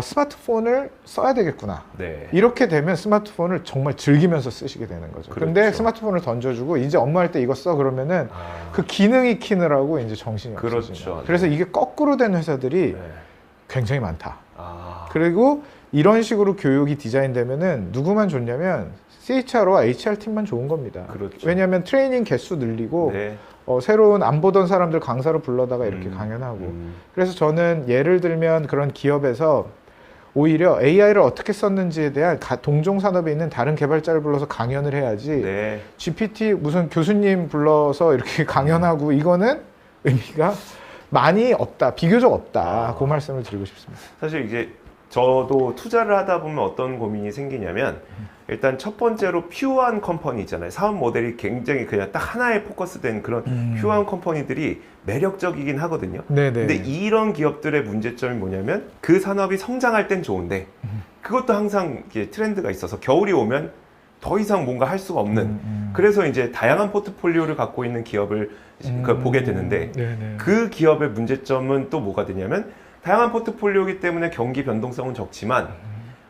스마트폰을 써야 되겠구나. 네. 이렇게 되면 스마트폰을 정말 즐기면서 쓰시게 되는 거죠. 그렇죠. 근데 스마트폰을 던져주고 이제 업무할 때 이거 써 그러면은 그 기능이 키느라고 이제 정신이 그렇죠. 없어지죠. 그래서 이게 거꾸로 된 회사들이 네. 굉장히 많다. 그리고 이런 식으로 교육이 디자인되면은 누구만 좋냐면 CHRO와 HR 팀만 좋은 겁니다. 그렇죠. 왜냐하면 트레이닝 개수 늘리고 네. 새로운 안 보던 사람들 강사로 불러다가 이렇게 강연하고 그래서 저는 예를 들면 그런 기업에서 오히려 AI를 어떻게 썼는지에 대한 동종 산업에 있는 다른 개발자를 불러서 강연을 해야지 네. GPT 무슨 교수님 불러서 이렇게 강연하고 이거는 의미가 많이 없다. 비교적 없다. 그 말씀을 드리고 싶습니다. 사실 이제 저도 투자를 하다 보면 어떤 고민이 생기냐면 일단 첫 번째로 퓨어한 컴퍼니 있잖아요. 사업 모델이 굉장히 그냥 딱 하나에 포커스된 그런 퓨어한 컴퍼니들이 매력적이긴 하거든요. 네네. 근데 이런 기업들의 문제점이 뭐냐면 그 산업이 성장할 땐 좋은데 그것도 항상 이게 트렌드가 있어서 겨울이 오면 더 이상 뭔가 할 수가 없는 그래서 이제 다양한 포트폴리오를 갖고 있는 기업을 보게 되는데 네네. 그 기업의 문제점은 또 뭐가 되냐면 다양한 포트폴리오이기 때문에 경기 변동성은 적지만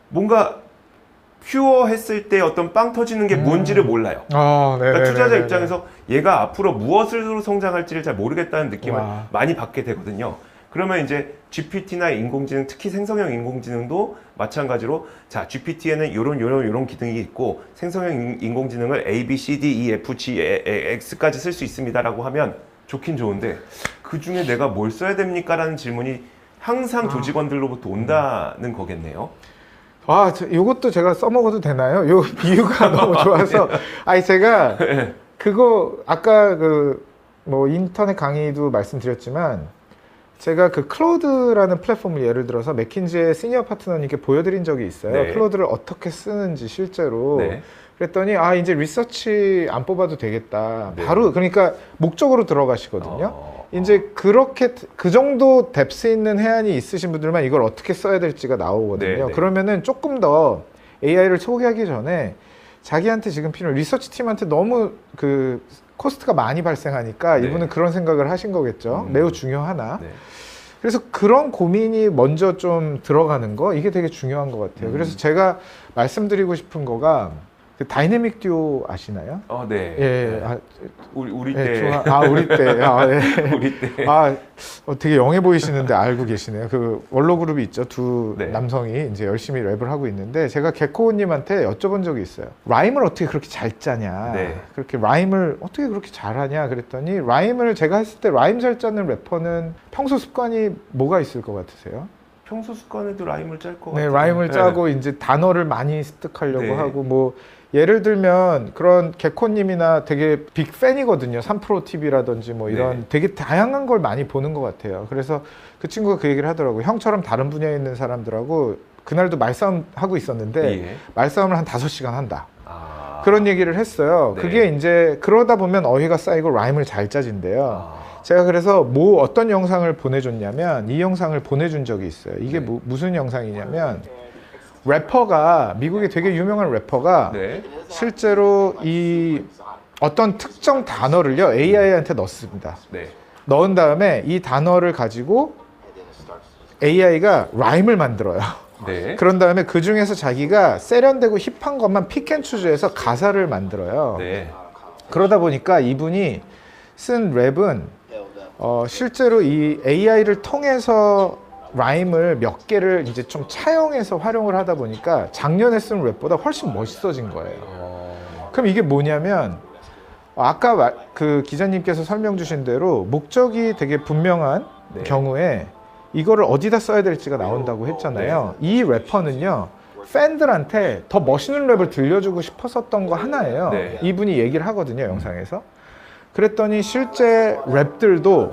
뭔가 퓨어했을 때 어떤 빵 터지는 게 뭔지를 몰라요. 그러니까 투자자 입장에서 얘가 앞으로 무엇으로 성장할지를 잘 모르겠다는 느낌을 많이 받게 되거든요. 그러면 이제 GPT나 인공지능, 특히 생성형 인공지능도 마찬가지로 자 GPT에는 요런 기능이 있고 생성형 인공지능을 A, B, C, D, E, F, G, X까지 쓸 수 있습니다라고 하면 좋긴 좋은데 그 중에 내가 뭘 써야 됩니까? 라는 질문이 항상 조직원들로부터 온다는 거겠네요. 요것도 제가 써먹어도 되나요? 요 비유가 너무 좋아서. 아니, 제가 그거 아까 뭐 인터넷 강의도 말씀드렸지만 제가 그 클로드라는 플랫폼을 예를 들어서 맥킨지의 시니어 파트너님께 보여드린 적이 있어요. 네. 클로드를 어떻게 쓰는지 실제로. 네. 그랬더니 이제 리서치 안 뽑아도 되겠다. 네. 바로 그러니까 목적으로 들어가시거든요. 이제 그렇게 그 정도 뎁스 있는 해안이 있으신 분들만 이걸 어떻게 써야 될지가 나오거든요. 네, 네. 그러면은 조금 더 AI를 소개하기 전에 자기한테 지금 필요한 리서치 팀한테 너무 그 코스트가 많이 발생하니까 네. 이분은 그런 생각을 하신 거겠죠. 매우 중요하나. 네. 그래서 그런 고민이 먼저 좀 들어가는 거, 이게 되게 중요한 것 같아요. 그래서 제가 말씀드리고 싶은 거가 그 다이내믹 듀오 아시나요? 네. 예, 네. 우리 예, 때. 우리 때. 예. 우리 때. 되게 영해 보이시는데 알고 계시네요. 그 원로 그룹이 있죠. 두 네. 남성이 이제 열심히 랩을 하고 있는데 제가 개코님한테 여쭤본 적이 있어요. 라임을 어떻게 그렇게 잘 짜냐? 네. 그렇게 라임을 어떻게 그렇게 잘하냐? 그랬더니 라임을 제가 했을 때 라임 잘 짜는 래퍼는 평소 습관이 뭐가 있을 것 같으세요? 평소 습관에도 라임을 짤 것 네, 같아요. 라임을 짜고 이제 단어를 많이 습득하려고 네. 하고 뭐 예를 들면 그런 개코님이나 되게 빅 팬이거든요. 3프로 TV라든지 뭐 이런 네. 되게 다양한 걸 많이 보는 것 같아요. 그래서 그 친구가 그 얘기를 하더라고요. 형처럼 다른 분야에 있는 사람들하고 그날도 말싸움 하고 있었는데 예. 말싸움을 한 5시간 한다. 아. 그런 얘기를 했어요. 네. 그게 이제 그러다 보면 어휘가 쌓이고 라임을 잘 짜진대요. 아. 제가 그래서 어떤 영상을 보내줬냐면 이 영상을 보내준 적이 있어요. 이게 네. 무슨 영상이냐면 래퍼가 미국의 되게 유명한 래퍼가 네. 실제로 이 어떤 특정 단어를요 AI한테 넣습니다. 네. 넣은 다음에 이 단어를 가지고 AI가 라임을 만들어요. 네. 그런 다음에 그 중에서 자기가 세련되고 힙한 것만 픽앤추즈해서 가사를 만들어요. 네. 그러다 보니까 이분이 쓴 랩은 실제로 이 AI를 통해서 라임을 몇 개를 이제 좀 차용해서 활용을 하다 보니까 작년에 쓴 랩보다 훨씬 멋있어진 거예요. 그럼 이게 뭐냐면 아까 그 기자님께서 설명 주신 대로 목적이 되게 분명한 네. 경우에 이거를 어디다 써야 될지가 나온다고 했잖아요. 이 래퍼는요 팬들한테 더 멋있는 랩을 들려주고 싶었었던 거 하나예요. 네. 이분이 얘기를 하거든요 영상에서. 그랬더니 실제 랩들도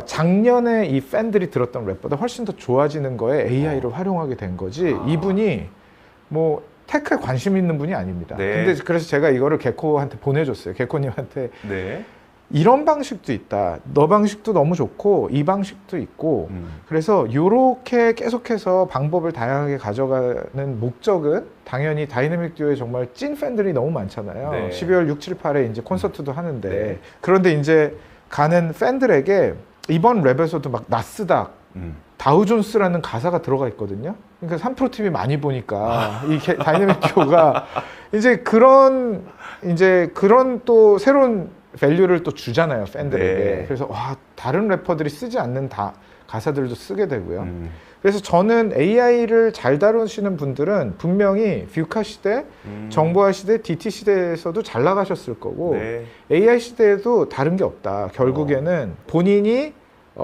작년에 이 팬들이 들었던 랩보다 훨씬 더 좋아지는 거에 AI를 활용하게 된 거지. 이분이 뭐 테크에 관심 있는 분이 아닙니다. 네. 근데 그래서 제가 이거를 개코한테 보내줬어요. 개코님한테 네. 이런 방식도 있다. 너 방식도 너무 좋고 이 방식도 있고 그래서 요렇게 계속해서 방법을 다양하게 가져가는 목적은 당연히 다이내믹 듀오에 정말 찐 팬들이 너무 많잖아요. 네. 12월 6, 7, 8에 이제 콘서트도 하는데 네. 그런데 이제 가는 팬들에게 이번 랩에서도 막 나스닥, 다우존스라는 가사가 들어가 있거든요. 그러니까 3프로 TV 많이 보니까 이 다이내믹 듀오가 이제 그런 또 새로운 밸류를 또 주잖아요 팬들에게. 네. 그래서 다른 래퍼들이 쓰지 않는 가사들도 쓰게 되고요. 그래서 저는 AI를 잘 다루시는 분들은 분명히 뷰카 시대, 정보화 시대, DT 시대에서도 잘 나가셨을 거고 네. AI 시대에도 다른 게 없다. 결국에는 본인이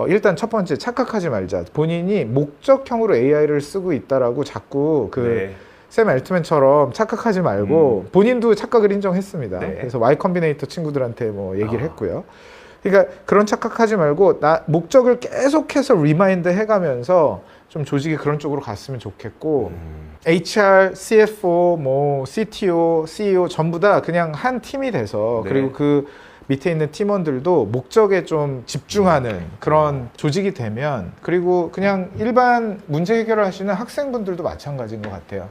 일단 첫 번째 착각하지 말자. 본인이 목적형으로 AI를 쓰고 있다라고 자꾸 네. 샘 엘트맨처럼 착각하지 말고 본인도 착각을 인정했습니다. 네. 그래서 Y 컴비네이터 친구들한테 뭐 얘기를 했고요. 그러니까 그런 착각하지 말고 목적을 계속해서 리마인드 해가면서 좀 조직이 그런 쪽으로 갔으면 좋겠고 HR, CFO, 뭐 CTO, CEO 전부 다 그냥 한 팀이 돼서 네. 그리고 그 밑에 있는 팀원들도 목적에 좀 집중하는 그런 조직이 되면 그리고 그냥 일반 문제 해결을 하시는 학생분들도 마찬가지인 것 같아요.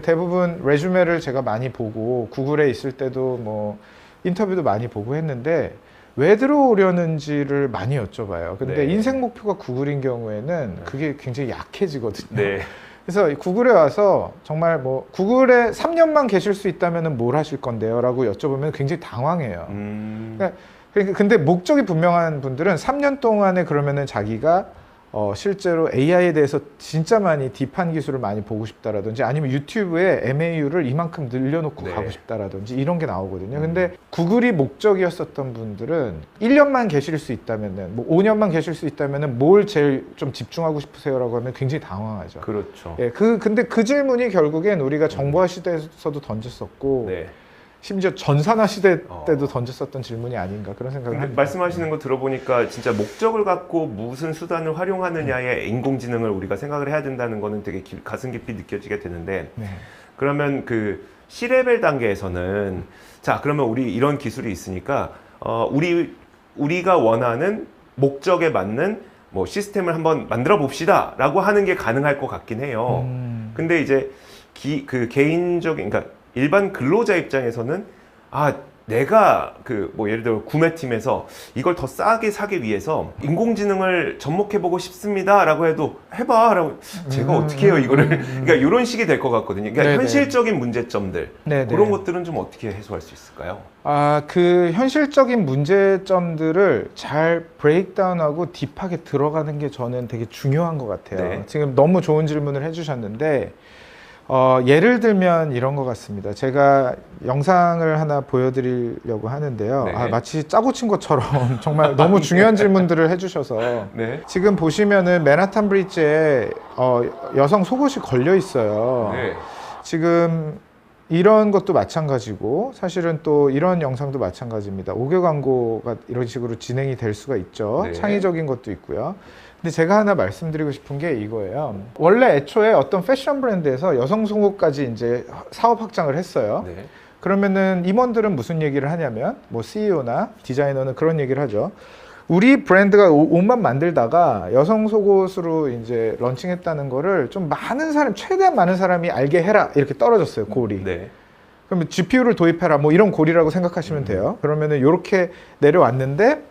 대부분 레주메를 제가 많이 보고 구글에 있을 때도 뭐 인터뷰도 많이 보고 했는데 왜 들어오려는지를 많이 여쭤봐요. 근데 네. 인생 목표가 구글인 경우에는 그게 굉장히 약해지거든요. 네. 그래서 구글에 와서 정말 뭐 구글에 3년만 계실 수 있다면 뭘 하실 건데요? 라고 여쭤보면 굉장히 당황해요. 그러니까 근데 목적이 분명한 분들은 3년 동안에 그러면은 자기가 실제로 AI에 대해서 진짜 많이 딥한 기술을 많이 보고 싶다라든지 아니면 유튜브에 MAU를 이만큼 늘려놓고 네. 가고 싶다라든지 이런 게 나오거든요. 근데 구글이 목적이었었던 분들은 1년만 계실 수 있다면은 뭐 5년만 계실 수 있다면은 뭘 제일 좀 집중하고 싶으세요라고 하면 굉장히 당황하죠. 그렇죠. 예, 근데 그 질문이 결국엔 우리가 정보화 시대에서도 던졌었고 네. 심지어 전산화 시대 때도 던졌었던 질문이 아닌가 그런 생각을 근데 합니다. 말씀하시는 거 들어보니까 진짜 목적을 갖고 무슨 수단을 활용하느냐에 인공지능을 우리가 생각을 해야 된다는 거는 되게 가슴 깊이 느껴지게 되는데 네. 그러면 그 C레벨 단계에서는 자 그러면 우리 이런 기술이 있으니까 우리가 원하는 목적에 맞는 뭐 시스템을 한번 만들어 봅시다 라고 하는 게 가능할 것 같긴 해요. 근데 이제 그 개인적인 그러니까 일반 근로자 입장에서는 내가 그 뭐 예를 들어 구매팀에서 이걸 더 싸게 사기 위해서 인공지능을 접목해보고 싶습니다라고 해도 해봐라고 제가 어떻게 해요 이거를 그러니까 이런 식이 될 것 같거든요. 그러니까 네네. 현실적인 문제점들 네네. 그런 것들은 좀 어떻게 해소할 수 있을까요? 그 현실적인 문제점들을 잘 브레이크다운하고 딥하게 들어가는 게 저는 되게 중요한 것 같아요. 네. 지금 너무 좋은 질문을 해주셨는데 예를 들면 이런 것 같습니다. 제가 영상을 하나 보여드리려고 하는데요. 네. 마치 짜고 친 것처럼 정말 너무 중요한 질문들을 해주셔서 네. 지금 보시면은 맨하탄 브리지에 여성 속옷이 걸려 있어요. 네. 지금 이런 것도 마찬가지고 사실은 또 이런 영상도 마찬가지입니다. 5개 광고가 이런 식으로 진행이 될 수가 있죠. 네. 창의적인 것도 있고요. 근데 제가 하나 말씀드리고 싶은 게 이거예요. 원래 애초에 어떤 패션 브랜드에서 여성 속옷까지 이제 사업 확장을 했어요. 네. 그러면은 임원들은 무슨 얘기를 하냐면 뭐 CEO나 디자이너는 그런 얘기를 하죠. 우리 브랜드가 옷만 만들다가 여성 속옷으로 이제 런칭했다는 거를 좀 많은 사람, 최대한 많은 사람이 알게 해라. 이렇게 떨어졌어요, 골이. 네. 그러면 GPU를 도입해라. 뭐 이런 골이라고 생각하시면 돼요. 그러면은 이렇게 내려왔는데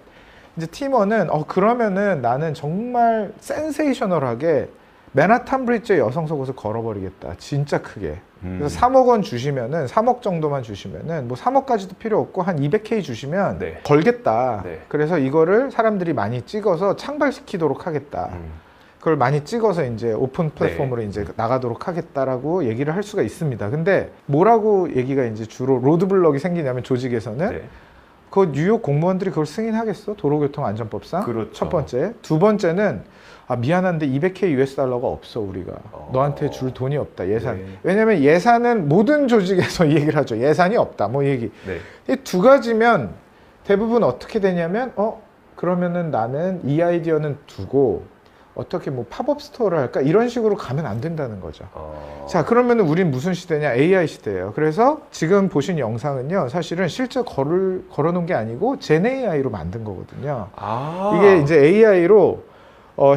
이제 팀원은 그러면은 나는 정말 센세이셔널하게 맨하탄 브리지에 여성 속옷을 걸어버리겠다. 진짜 크게. 그래서 3억 원 주시면은 3억 정도만 주시면은 뭐 3억까지도 필요 없고 한 200K 주시면 네. 걸겠다. 네. 그래서 이거를 사람들이 많이 찍어서 창발시키도록 하겠다. 그걸 많이 찍어서 이제 오픈 플랫폼으로 이제 나가도록 하겠다라고 얘기를 할 수가 있습니다. 근데 뭐라고 얘기가 이제 주로 로드블럭이 생기냐면 조직에서는 네. 그 뉴욕 공무원들이 그걸 승인하겠어? 도로교통안전법상. 그렇죠. 첫 번째. 두 번째는 미안한데 200K US 달러가 없어 우리가. 너한테 줄 돈이 없다 예산. 네. 왜냐면 예산은 모든 조직에서 이 얘기를 하죠. 예산이 없다 뭐 얘기. 네. 이 두 가지면 대부분 어떻게 되냐면 그러면은 나는 이 아이디어는 두고 어떻게 뭐 팝업 스토어를 할까 이런 식으로 가면 안 된다는 거죠. 자 그러면은 우린 무슨 시대냐? AI 시대예요. 그래서 지금 보신 영상은요 사실은 실제 걸어놓은 게 아니고 젠 AI로 만든 거거든요. 이게 이제 AI로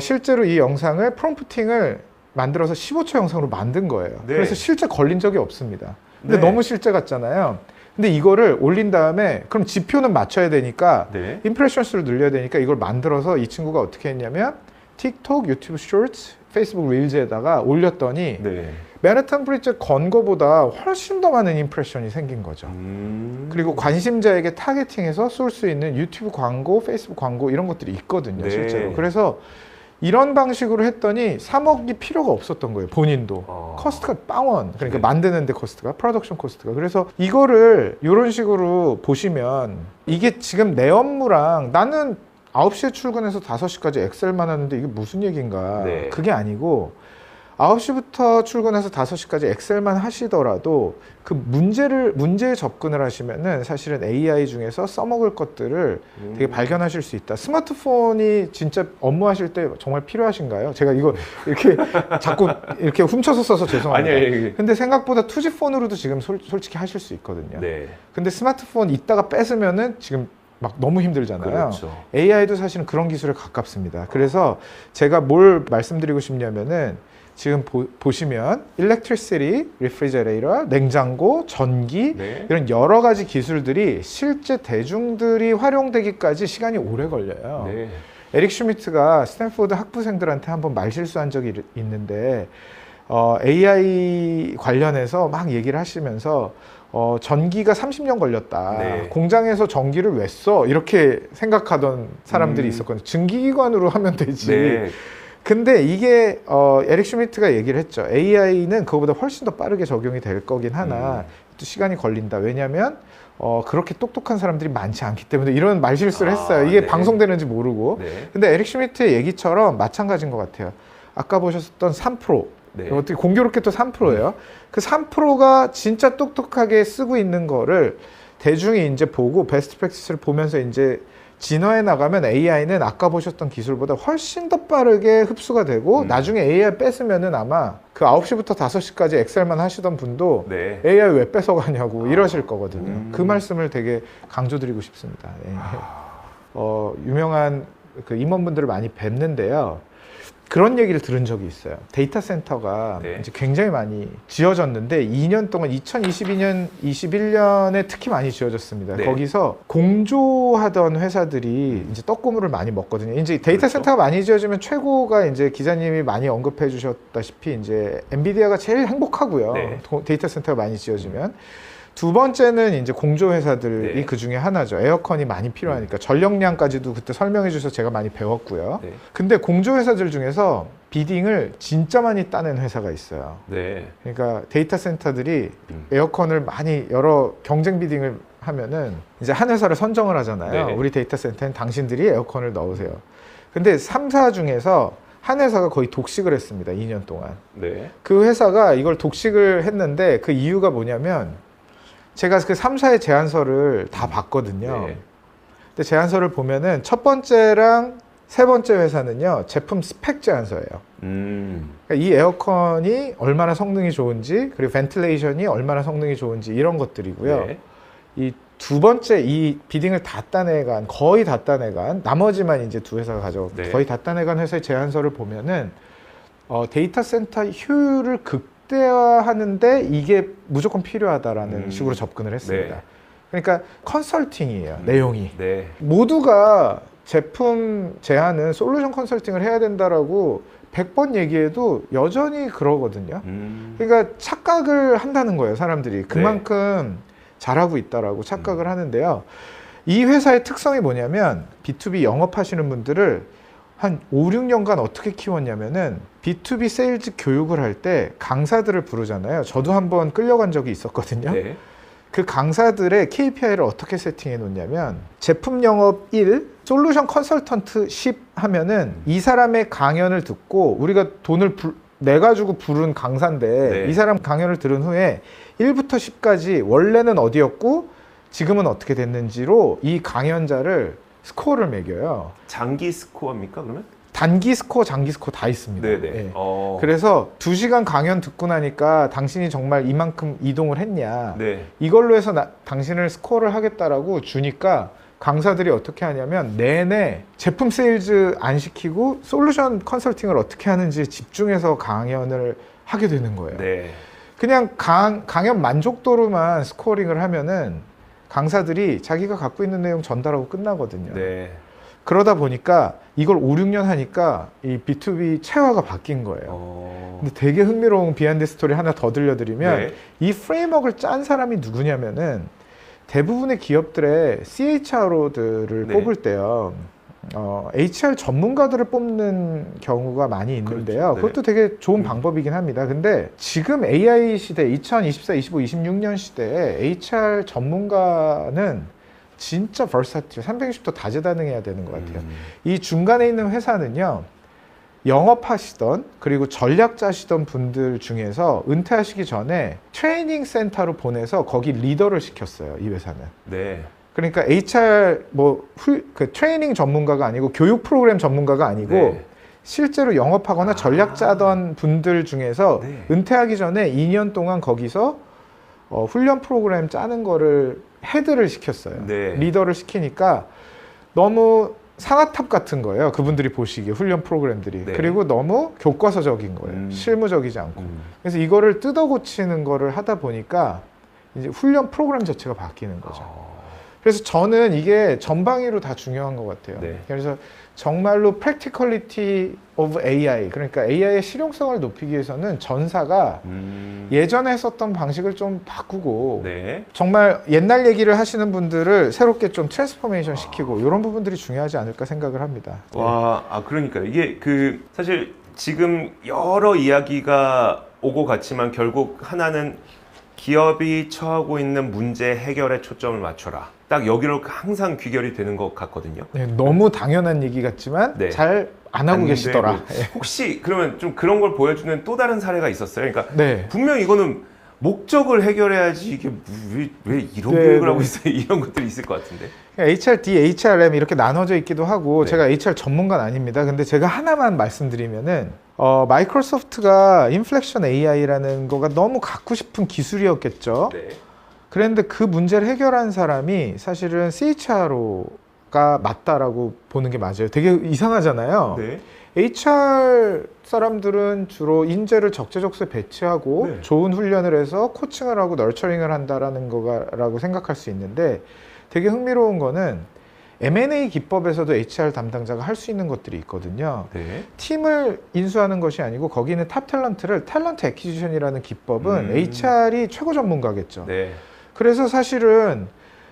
실제로 이 영상을 프롬프팅을 만들어서 15초 영상으로 만든 거예요. 네. 그래서 실제 걸린 적이 없습니다. 근데 네. 너무 실제 같잖아요. 근데 이거를 올린 다음에 그럼 지표는 맞춰야 되니까 네. 임프레션 수를 늘려야 되니까 이걸 만들어서 이 친구가 어떻게 했냐면 틱톡, 유튜브 쇼츠, 페이스북 릴즈에다가 올렸더니 네. 맨하탄 브리지 건 거보다 훨씬 더 많은 임프레션이 생긴 거죠. 그리고 관심자에게 타겟팅해서 쏠 수 있는 유튜브 광고, 페이스북 광고 이런 것들이 있거든요, 네. 실제로. 그래서 이런 방식으로 했더니 3억이 필요가 없었던 거예요, 본인도. 커스트가 빵원. 그러니까 네. 만드는데 커스트가, 프로덕션 코스트가. 그래서 이거를 이런 식으로 보시면 이게 지금 내 업무랑 나는 9시에 출근해서 5시까지 엑셀만 하는데 이게 무슨 얘기인가. 네. 그게 아니고 9시부터 출근해서 5시까지 엑셀만 하시더라도 그 문제에 접근을 하시면은 사실은 AI 중에서 써먹을 것들을 되게 발견하실 수 있다. 스마트폰이 진짜 업무하실 때 정말 필요하신가요? 제가 이거 이렇게 자꾸 이렇게 훔쳐서 써서 죄송합니다. 아니에요. 근데 생각보다 투지폰으로도 지금 솔직히 하실 수 있거든요. 네. 근데 스마트폰 있다가 뺏으면은 지금 막 너무 힘들잖아요. 그렇죠. AI도 사실은 그런 기술에 가깝습니다. 그래서 제가 뭘 말씀드리고 싶냐면은 지금 보시면 electricity, refrigerator, 냉장고, 전기 네. 이런 여러 가지 기술들이 실제 대중들이 활용되기까지 시간이 오래 걸려요. 네. 에릭 슈미트가 스탠포드 학부생들한테 한번 말실수한 적이 있는데 AI 관련해서 막 얘기를 하시면서 전기가 30년 걸렸다. 네. 공장에서 전기를 왜 써? 이렇게 생각하던 사람들이 있었거든요. 증기기관으로 하면 되지. 네. 근데 이게 에릭 슈미트가 얘기를 했죠. AI는 그거보다 훨씬 더 빠르게 적용이 될 거긴 하나 또 시간이 걸린다. 왜냐하면 그렇게 똑똑한 사람들이 많지 않기 때문에 이런 말실수를 했어요. 이게 네. 방송되는지 모르고. 네. 근데 에릭 슈미트의 얘기처럼 마찬가지인 것 같아요. 아까 보셨던 3%. 네. 어떻게 공교롭게 또 3%예요. 그 3%가 진짜 똑똑하게 쓰고 있는 거를 대중이 이제 보고 베스트 프랙티스를 보면서 이제 진화해 나가면 AI는 아까 보셨던 기술보다 훨씬 더 빠르게 흡수가 되고 나중에 AI 뺏으면은 아마 그 9시부터 5시까지 엑셀만 하시던 분도 네. AI 왜 뺏어가냐고 이러실 거거든요. 그 말씀을 되게 강조드리고 싶습니다. 네. 유명한 그 임원분들을 많이 뵙는데요. 그런 얘기를 들은 적이 있어요. 데이터 센터가 네. 이제 굉장히 많이 지어졌는데 2년 동안 2022년, 21년에 특히 많이 지어졌습니다. 네. 거기서 공조하던 회사들이 이제 떡고물을 많이 먹거든요. 이제 데이터 그렇죠. 센터가 많이 지어지면 최고가 이제 기자님이 많이 언급해 주셨다시피 이제 엔비디아가 제일 행복하고요. 네. 데이터 센터가 많이 지어지면. 두 번째는 이제 공조 회사들이 네. 그 중에 하나죠. 에어컨이 많이 필요하니까 전력량까지도 그때 설명해 주셔서 제가 많이 배웠고요. 네. 근데 공조 회사들 중에서 비딩을 진짜 많이 따낸 회사가 있어요. 네. 그러니까 데이터 센터들이 에어컨을 많이 여러 경쟁 비딩을 하면은 이제 한 회사를 선정을 하잖아요. 네. 우리 데이터 센터엔 당신들이 에어컨을 넣으세요. 근데 3사 중에서 한 회사가 거의 독식을 했습니다. 2년 동안. 네. 그 회사가 이걸 독식을 했는데 그 이유가 뭐냐면 제가 그 3사의 제안서를 다 봤거든요. 네. 근데 제안서를 보면은 첫 번째랑 세 번째 회사는요, 제품 스펙 제안서예요. 그러니까 이 에어컨이 얼마나 성능이 좋은지, 그리고 벤틸레이션이 얼마나 성능이 좋은지 이런 것들이고요. 네. 이 두 번째 이 비딩을 다 따내간, 거의 다 따내간, 나머지만 이제 두 회사가 가져가고 네. 거의 다 따내간 회사의 제안서를 보면은 데이터 센터 효율을 극대화하는데 이게 무조건 필요하다라는 식으로 접근을 했습니다. 네. 그러니까 컨설팅이에요, 내용이. 네. 모두가 제품 제안은 솔루션 컨설팅을 해야 된다라고 100번 얘기해도 여전히 그러거든요. 그러니까 착각을 한다는 거예요, 사람들이. 그만큼 잘하고 있다라고 착각을 하는데요. 이 회사의 특성이 뭐냐면 B2B 영업하시는 분들을 한 5, 6년간 어떻게 키웠냐면은 B2B 세일즈 교육을 할 때 강사들을 부르잖아요. 저도 한번 끌려간 적이 있었거든요. 네. 그 강사들의 KPI를 어떻게 세팅해 놓냐면 제품 영업 1, 솔루션 컨설턴트 10 하면은 이 사람의 강연을 듣고 우리가 돈을 내가지고 부른 강사인데 네. 이 사람 강연을 들은 후에 1부터 10까지 원래는 어디였고 지금은 어떻게 됐는지로 이 강연자를 스코어를 매겨요. 장기 스코어입니까 그러면? 단기 스코어, 장기 스코어 다 있습니다. 네네. 예. 그래서 그래서 2시간 강연 듣고 나니까 당신이 정말 이만큼 이동을 했냐. 네. 이걸로 해서 당신을 스코어를 하겠다라고 주니까 강사들이 어떻게 하냐면 내내 제품 세일즈 안 시키고 솔루션 컨설팅을 어떻게 하는지 집중해서 강연을 하게 되는 거예요. 네. 그냥 강연 만족도로만 스코어링을 하면은 강사들이 자기가 갖고 있는 내용 전달하고 끝나거든요. 네. 그러다 보니까 이걸 5, 6년 하니까 이 B2B 체화가 바뀐 거예요. 근데 되게 흥미로운 비하인드 스토리 하나 더 들려드리면 네. 이 프레임워크를 짠 사람이 누구냐면은 대부분의 기업들의 CHRO들을 네. 뽑을 때요. HR 전문가들을 뽑는 경우가 많이 있는데요. 그렇죠. 네. 그것도 되게 좋은 방법이긴 합니다. 근데 지금 AI 시대, 2024, 25, 26년 시대에 HR 전문가는 진짜 versatility, 360도 다재다능해야 되는 것 같아요. 이 중간에 있는 회사는요, 영업하시던 그리고 전략 짜시던 분들 중에서 은퇴하시기 전에 트레이닝 센터로 보내서 거기 리더를 시켰어요, 이 회사는. 네. 그러니까 HR 그 트레이닝 전문가가 아니고 교육 프로그램 전문가가 아니고 네. 실제로 영업하거나 전략 짜던 분들 중에서 네. 은퇴하기 전에 2년 동안 거기서 훈련 프로그램 짜는 거를 헤드를 시켰어요. 네. 리더를 시키니까 너무 상아탑 같은 거예요. 그분들이 보시기에 훈련 프로그램들이. 네. 그리고 너무 교과서적인 거예요. 실무적이지 않고. 음. 그래서 이거를 뜯어 고치는 거를 하다 보니까 이제 훈련 프로그램 자체가 바뀌는 거죠. 그래서 저는 이게 전방위로 다 중요한 것 같아요. 네. 그래서 정말로 practicality of AI, 그러니까 AI의 실용성을 높이기 위해서는 전사가 예전에 했었던 방식을 좀 바꾸고 네. 정말 옛날 얘기를 하시는 분들을 새롭게 좀 트랜스포메이션 시키고 이런 부분들이 중요하지 않을까 생각을 합니다. 와, 그러니까요. 이게 사실 지금 여러 이야기가 오고 갔지만 결국 하나는 기업이 처하고 있는 문제 해결에 초점을 맞춰라. 딱 여기로 항상 귀결이 되는 것 같거든요. 네, 너무 당연한 얘기 같지만 네. 잘 안 하고 안 계시더라. 되고. 혹시 그러면 좀 그런 걸 보여주는 또 다른 사례가 있었어요? 그러니까 네. 분명 이거는 목적을 해결해야지 이게 왜 이런 네, 교육을 네. 하고 있어요? 이런 것들이 있을 것 같은데. HRD, HRM 이렇게 나눠져 있기도 하고 네. 제가 HR 전문가는 아닙니다. 근데 제가 하나만 말씀드리면은 마이크로소프트가 인플렉션 AI라는 거가 너무 갖고 싶은 기술이었겠죠. 네. 그런데 그 문제를 해결한 사람이 사실은 CHRO가 맞다라고 보는 게 맞아요. 되게 이상하잖아요. 네. HR 사람들은 주로 인재를 적재적소에 배치하고 네. 좋은 훈련을 해서 코칭을 하고 널처링을 한다라는 거라고 생각할 수 있는데 되게 흥미로운 거는 M&A 기법에서도 HR 담당자가 할 수 있는 것들이 있거든요. 네. 팀을 인수하는 것이 아니고 거기 있는 탑 탤런트를 탤런트 애퀴지션이라는 기법은 HR이 최고 전문가겠죠. 네. 그래서 사실은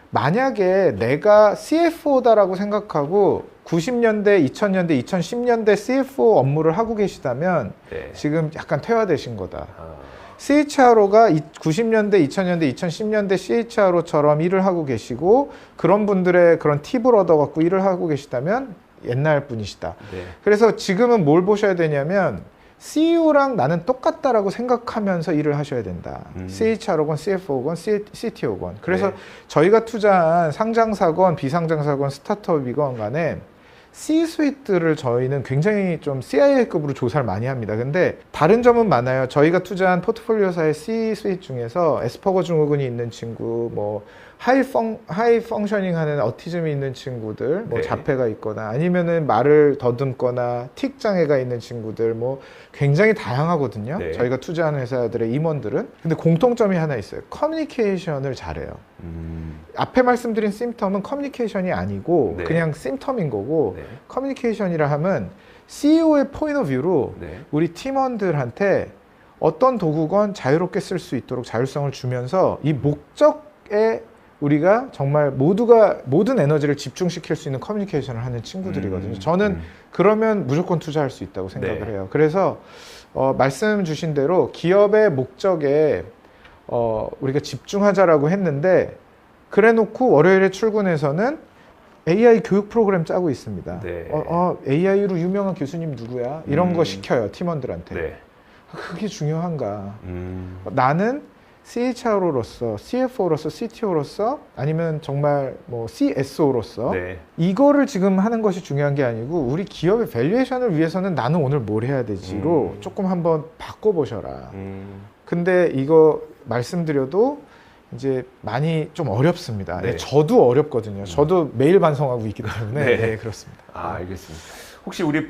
만약에 내가 CFO다라고 생각하고 90년대, 2000년대, 2010년대 CFO 업무를 하고 계시다면 네. 지금 약간 퇴화되신 거다. 아, CHRO가 90년대, 2000년대, 2010년대 CHRO처럼 일을 하고 계시고 그런 분들의 그런 팁을 얻어갖고 일을 하고 계시다면 옛날 분이시다. 네. 그래서 지금은 뭘 보셔야 되냐면 CEO랑 나는 똑같다라고 생각하면서 일을 하셔야 된다. CHRO건 CFO건 CTO건. 그래서 네. 저희가 투자한 상장사건, 비상장사건, 스타트업이건 간에 C-수이트를 저희는 굉장히 좀 CIA급으로 조사를 많이 합니다. 근데 다른 점은 많아요. 저희가 투자한 포트폴리오사의 C-수이트 중에서 에스퍼거 증후군이 있는 친구, 뭐 하이 펑셔닝 하는 어티즘이 있는 친구들, 뭐 네. 자폐가 있거나 아니면은 말을 더듬거나 틱 장애가 있는 친구들, 뭐 굉장히 다양하거든요. 네. 저희가 투자하는 회사들의 임원들은. 근데 공통점이 하나 있어요. 커뮤니케이션을 잘해요. 앞에 말씀드린 심텀은 커뮤니케이션이 아니고 네. 그냥 심텀인 거고 네. 커뮤니케이션이라 하면 CEO의 포인트 오브 뷰로 네. 우리 팀원들한테 어떤 도구건 자유롭게 쓸 수 있도록 자율성을 주면서 이 목적에 우리가 정말 모두가 모든 에너지를 집중시킬 수 있는 커뮤니케이션을 하는 친구들이거든요. 저는 그러면 무조건 투자할 수 있다고 생각을 네. 해요. 그래서 말씀 주신 대로 기업의 목적에 우리가 집중하자라고 했는데 그래놓고 월요일에 출근해서는 AI 교육 프로그램 짜고 있습니다. 네. AI로 유명한 교수님 누구야? 이런 거 시켜요 팀원들한테. 네. 그게 중요한가? 나는 CHRO로서, CFO로서, CTO로서 아니면 정말 뭐 CSO로서 네. 이거를 지금 하는 것이 중요한 게 아니고 우리 기업의 밸류에이션을 위해서는 나는 오늘 뭘 해야 되지로 조금 한번 바꿔보셔라. 근데 이거 말씀드려도 이제 많이 좀 어렵습니다. 네. 저도 어렵거든요. 저도 매일 반성하고 있기 때문에 네. 네, 그렇습니다. 알겠습니다. 혹시 우리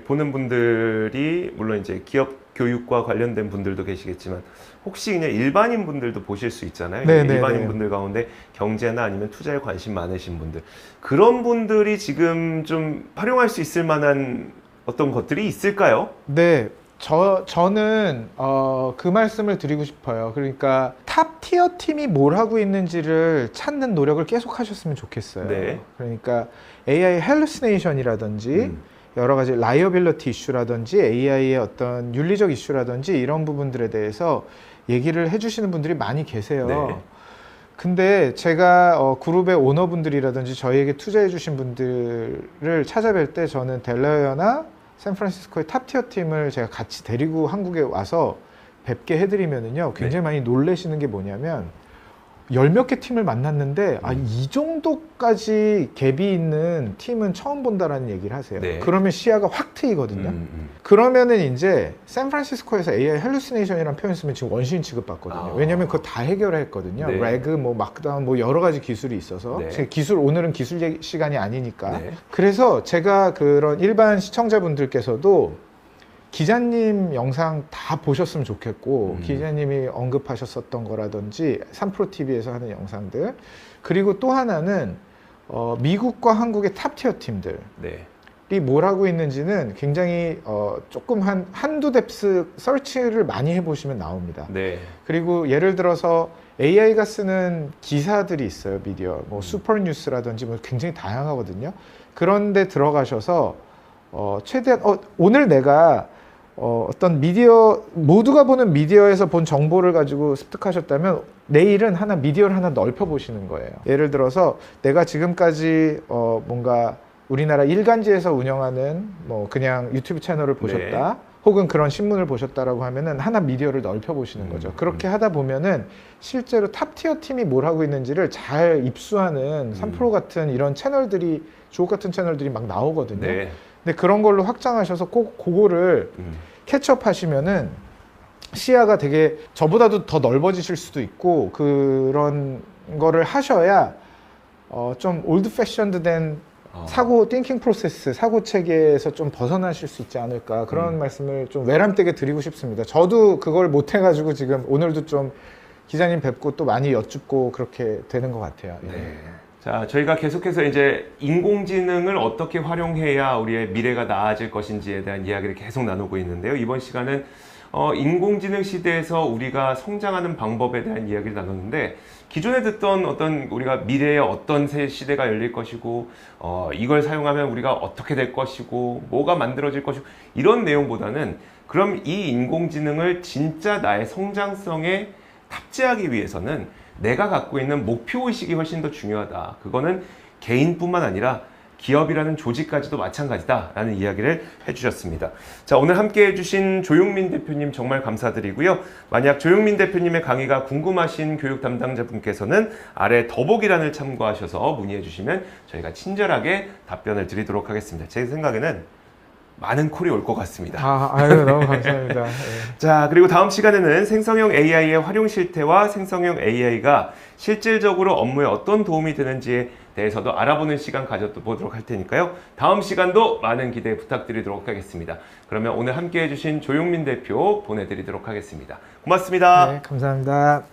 보는 분들이 물론 이제 기업 교육과 관련된 분들도 계시겠지만 혹시 그냥 일반인 분들도 보실 수 있잖아요. 네, 네, 일반인 네. 분들 가운데 경제나 아니면 투자에 관심 많으신 분들 그런 분들이 지금 좀 활용할 수 있을 만한 어떤 것들이 있을까요? 네, 저는 그 말씀을 드리고 싶어요. 그러니까 탑 티어 팀이 뭘 하고 있는지를 찾는 노력을 계속 하셨으면 좋겠어요. 네. 그러니까 AI 헬루시네이션이라든지 여러 가지 라이어빌리티 이슈라든지 AI의 어떤 윤리적 이슈라든지 이런 부분들에 대해서 얘기를 해주시는 분들이 많이 계세요. 네. 근데 제가 그룹의 오너분들이라든지 저희에게 투자해주신 분들을 찾아뵐 때 저는 델라웨어나 샌프란시스코의 탑티어 팀을 제가 같이 데리고 한국에 와서 뵙게 해드리면은요 굉장히 많이 놀라시는 게 뭐냐면 열 몇 개 팀을 만났는데 이 정도까지 갭이 있는 팀은 처음 본다라는 얘기를 하세요. 네. 그러면 시야가 확 트이거든요. 그러면은 이제 샌프란시스코에서 AI 헬루시네이션이라는 표현 쓰면 지금 원시인 취급받거든요. 왜냐면 그거 다 해결했거든요. 네. 레그, 뭐 마크다운, 뭐 여러 가지 기술이 있어서 네. 지금 시간이 기술 시간이 아니니까. 네. 그래서 제가 그런 일반 시청자분들께서도 기자님 영상 다 보셨으면 좋겠고 기자님이 언급하셨었던 거라든지 3프로TV에서 하는 영상들 그리고 또 하나는 미국과 한국의 탑티어 팀들 네. 이 뭘 하고 있는지는 굉장히 조금 한두 뎁스 서치를 많이 해보시면 나옵니다. 네. 그리고 예를 들어서 AI가 쓰는 기사들이 있어요. 미디어 뭐 슈퍼뉴스라든지 뭐 굉장히 다양하거든요. 그런데 들어가셔서 최대한 오늘 내가 어떤 미디어 모두가 보는 미디어에서 본 정보를 가지고 습득하셨다면 내일은 미디어를 하나 넓혀 보시는 거예요. 예를 들어서 내가 지금까지 뭔가 우리나라 일간지에서 운영하는 뭐 그냥 유튜브 채널을 보셨다. 네. 혹은 그런 신문을 보셨다라고 하면은 하나 미디어를 넓혀 보시는 거죠. 그렇게 하다 보면은 실제로 탑티어 팀이 뭘 하고 있는지를 잘 입수하는 3프로 같은 이런 채널들이 주옥 같은 채널들이 막 나오거든요. 네. 근데 그런 걸로 확장하셔서 꼭 그거를 캐치업 하시면은 시야가 되게 저보다도 더 넓어지실 수도 있고 그런 거를 하셔야 좀 올드 패션드 된 사고 띵킹 프로세스, 사고 체계에서 좀 벗어나실 수 있지 않을까 그런 말씀을 좀 외람되게 드리고 싶습니다. 저도 그걸 못 해가지고 지금 오늘도 좀 기자님 뵙고 또 많이 여쭙고 그렇게 되는 것 같아요. 예. 네. 자, 저희가 계속해서 이제 인공지능을 어떻게 활용해야 우리의 미래가 나아질 것인지에 대한 이야기를 계속 나누고 있는데요. 이번 시간은 인공지능 시대에서 우리가 성장하는 방법에 대한 이야기를 나눴는데 기존에 듣던 어떤 우리가 미래에 어떤 새 시대가 열릴 것이고 이걸 사용하면 우리가 어떻게 될 것이고 뭐가 만들어질 것이고 이런 내용보다는 그럼 이 인공지능을 진짜 나의 성장성에 탑재하기 위해서는 내가 갖고 있는 목표의식이 훨씬 더 중요하다. 그거는 개인뿐만 아니라 기업이라는 조직까지도 마찬가지다라는 이야기를 해주셨습니다. 자, 오늘 함께 해주신 조용민 대표님 정말 감사드리고요. 만약 조용민 대표님의 강의가 궁금하신 교육 담당자분께서는 아래 더보기란을 참고하셔서 문의해 주시면 저희가 친절하게 답변을 드리도록 하겠습니다. 제 생각에는 많은 콜이 올 것 같습니다. 아유, 너무 감사합니다. 예. 자, 그리고 다음 시간에는 생성형 AI의 활용 실태와 생성형 AI가 실질적으로 업무에 어떤 도움이 되는지에 대해서도 알아보는 시간 가져보도록 할 테니까요. 다음 시간도 많은 기대 부탁드리도록 하겠습니다. 그러면 오늘 함께 해주신 조용민 대표 보내드리도록 하겠습니다. 고맙습니다. 네, 감사합니다.